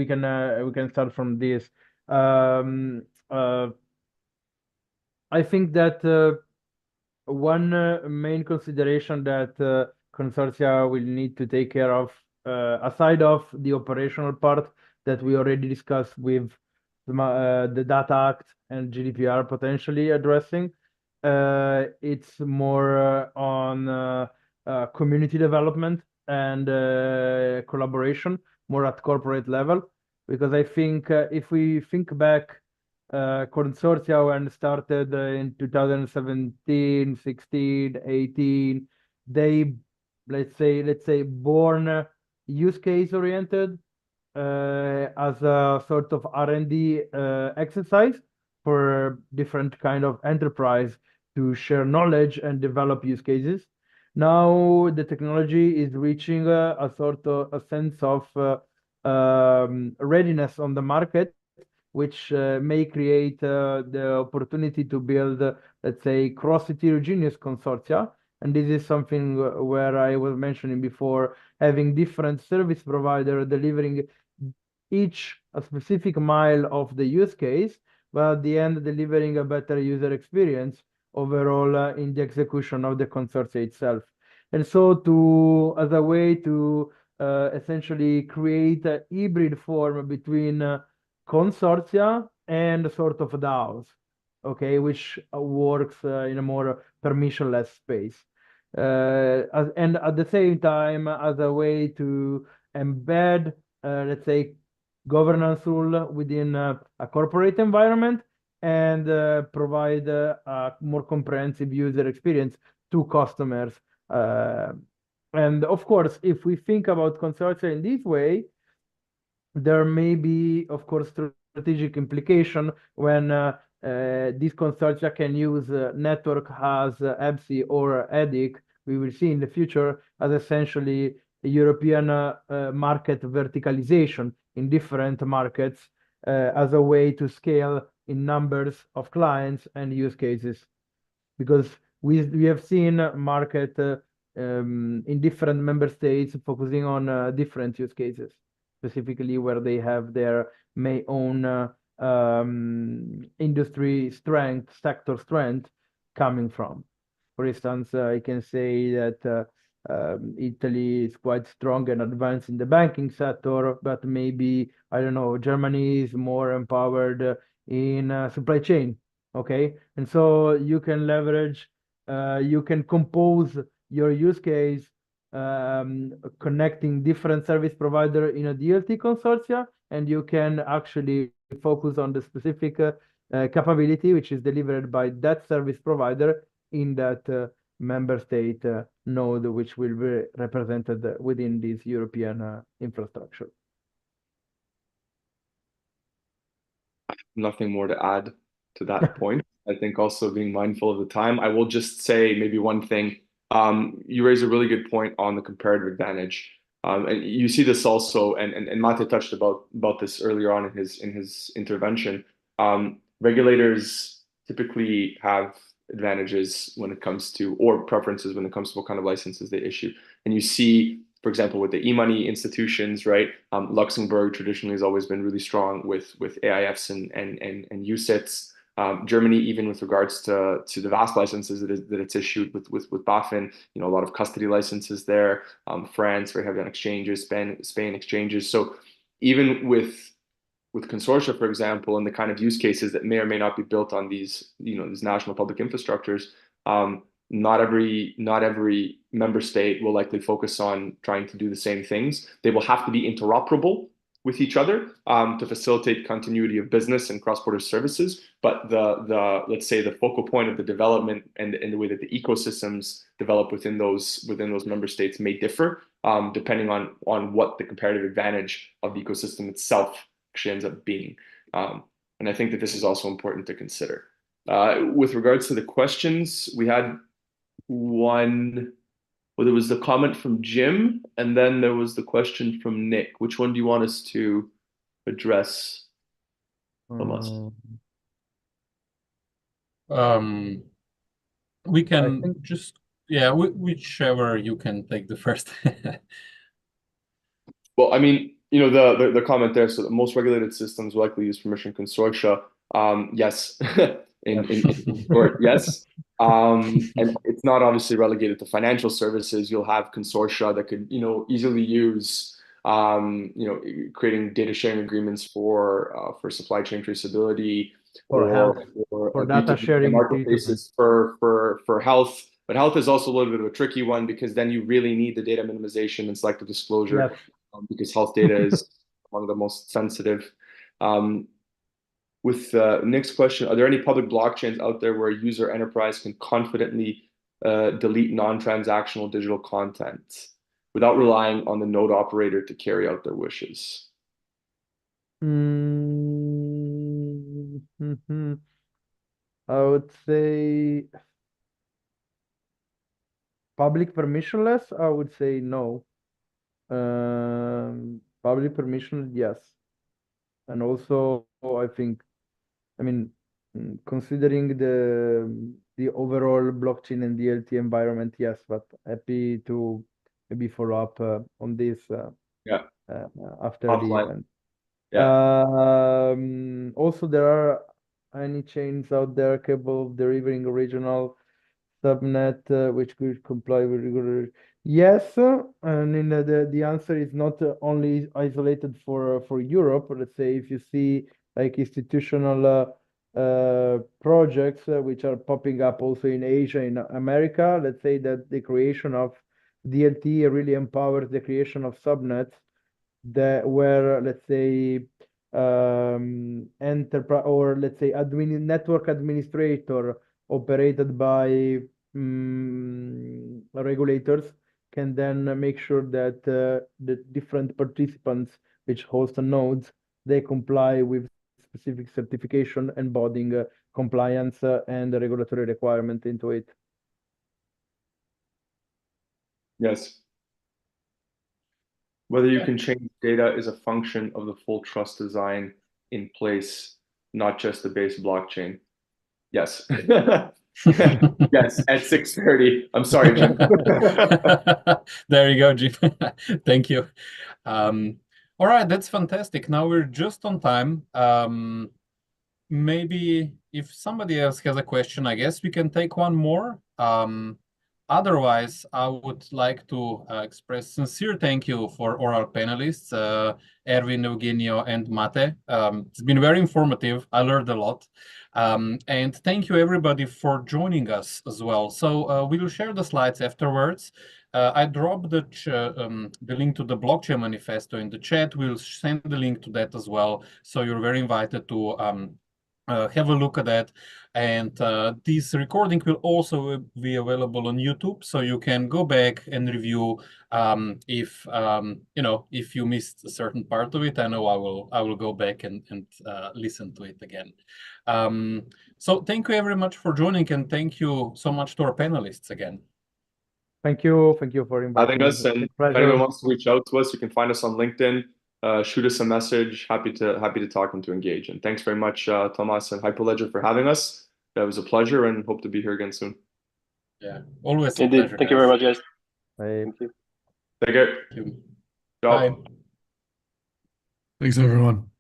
can start from this. I think that one main consideration that consortia will need to take care of, aside of the operational part that we already discussed with the Data Act and GDPR potentially addressing, it's more on community development and collaboration, more at corporate level. Because I think if we think back, consortia when started in 2017, 16, 18, they let's say born use case oriented as a sort of R&D exercise for different kind of enterprise to share knowledge and develop use cases. Now the technology is reaching a sort of a sense of readiness on the market, which may create the opportunity to build, let's say, cross-heterogeneous consortia. And this is something where I was mentioning before, having different service provider delivering each a specific mile of the use case, but at the end delivering a better user experience overall in the execution of the consortia itself. And so as a way to essentially create a hybrid form between consortia and sort of DAOs, okay, which works in a more permissionless space. And at the same time, as a way to embed, let's say, governance rule within a corporate environment and provide a more comprehensive user experience to customers. And of course, if we think about consortia in this way, there may be, of course, strategic implication when these consortia can use network as EBSI or EDIC. We will see in the future as essentially a European market verticalization in different markets as a way to scale in numbers of clients and use cases. Because we have seen market in different member states focusing on different use cases, specifically where they have their own industry strength, sector strength coming from. For instance, I can say that Italy is quite strong and advanced in the banking sector, but maybe, I don't know, Germany is more empowered in supply chain, okay? And so you can leverage, you can compose your use case connecting different service provider in a DLT consortia, and you can actually focus on the specific capability which is delivered by that service provider in that member state node, which will be represented within this European infrastructure. Nothing more to add. to that point. I think also being mindful of the time. I will just say maybe one thing. You raise a really good point on the comparative advantage. And you see this also, and Máté touched about this earlier on in his intervention. Regulators typically have advantages when it comes to, or preferences when it comes to what kind of licenses they issue. And you see, for example, with the e-money institutions, right? Luxembourg traditionally has always been really strong with AIFs and UCITS. Germany, even with regards to the vast licenses that it's issued with BaFin, a lot of custody licenses there. France, very heavy on exchanges. Spain exchanges. So even with consortia, for example, and the kind of use cases that may or may not be built on these national public infrastructures, not every member state will likely focus on trying to do the same things. They will have to be interoperable with each other to facilitate continuity of business and cross-border services. But let's say the focal point of the development and the way that the ecosystems develop within those member states may differ, depending on what the comparative advantage of the ecosystem itself actually ends up being. And I think that this is also important to consider. With regards to the questions, we had one. Well, there was the comment from Jim, and then there was the question from Nick. Which one do you want us to address from us? We can whichever you can take the first. Well, I mean, the comment there. So the most regulated systems will likely use permission consortia. Yes, in short, yes. And it's not obviously relegated to financial services. You'll have consortia that could, easily use, creating data sharing agreements for supply chain traceability, for health, for data sharing marketplaces for health. But health is also a little bit of a tricky one because then you really need the data minimization and selective disclosure, because health data is among the most sensitive. With Nick's question, are there any public blockchains out there where a user enterprise can confidently delete non-transactional digital content without relying on the node operator to carry out their wishes? I would say public permissionless. I would say no. Public permission, yes. And also, I mean, considering the overall blockchain and DLT environment, yes, but happy to maybe follow up on this after the event. Also, there are any chains out there capable of delivering a regional subnet which could comply with regular. Yes, and the answer is not only isolated for Europe. Let's say if you see like institutional projects which are popping up also in Asia, in America, let's say that the creation of DLT really empowers the creation of subnets where, let's say, enterprise, or let's say network administrator operated by regulators can then make sure that the different participants which host nodes, they comply with specific certification embodying compliance and the regulatory requirement into it. Yes. Whether you can change data is a function of the full trust design in place, not just the base blockchain. Yes. Yes, at 6:30. I'm sorry, Jim. There you go, Jim. Thank you. All right, that's fantastic. Now we're just on time. Maybe if somebody else has a question, I guess we can take one more. Otherwise, I would like to express sincere thank you for our panelists, Erwin, Eugenio, and Máté. It's been very informative. I learned a lot. And thank you, everybody, for joining us as well. So we will share the slides afterwards. I dropped the link to the blockchain manifesto in the chat. We'll send the link to that as well. So you're very invited to have a look at that. And this recording will also be available on YouTube, so you can go back and review if you know, if you missed a certain part of it. I know I will go back and listen to it again. So thank you very much for joining, and thank you so much to our panelists again. Thank you for inviting us. And if anyone wants to reach out to us, you can find us on LinkedIn. Shoot us a message. Happy to talk and to engage. And thanks very much, Thomas and Hyperledger, for having us. That was a pleasure, and hope to be here again soon. Yeah, always indeed. a pleasure. Thank you very much, guys. Bye. Thank you. Take care. Thank you. Ciao. Bye. Thanks, everyone.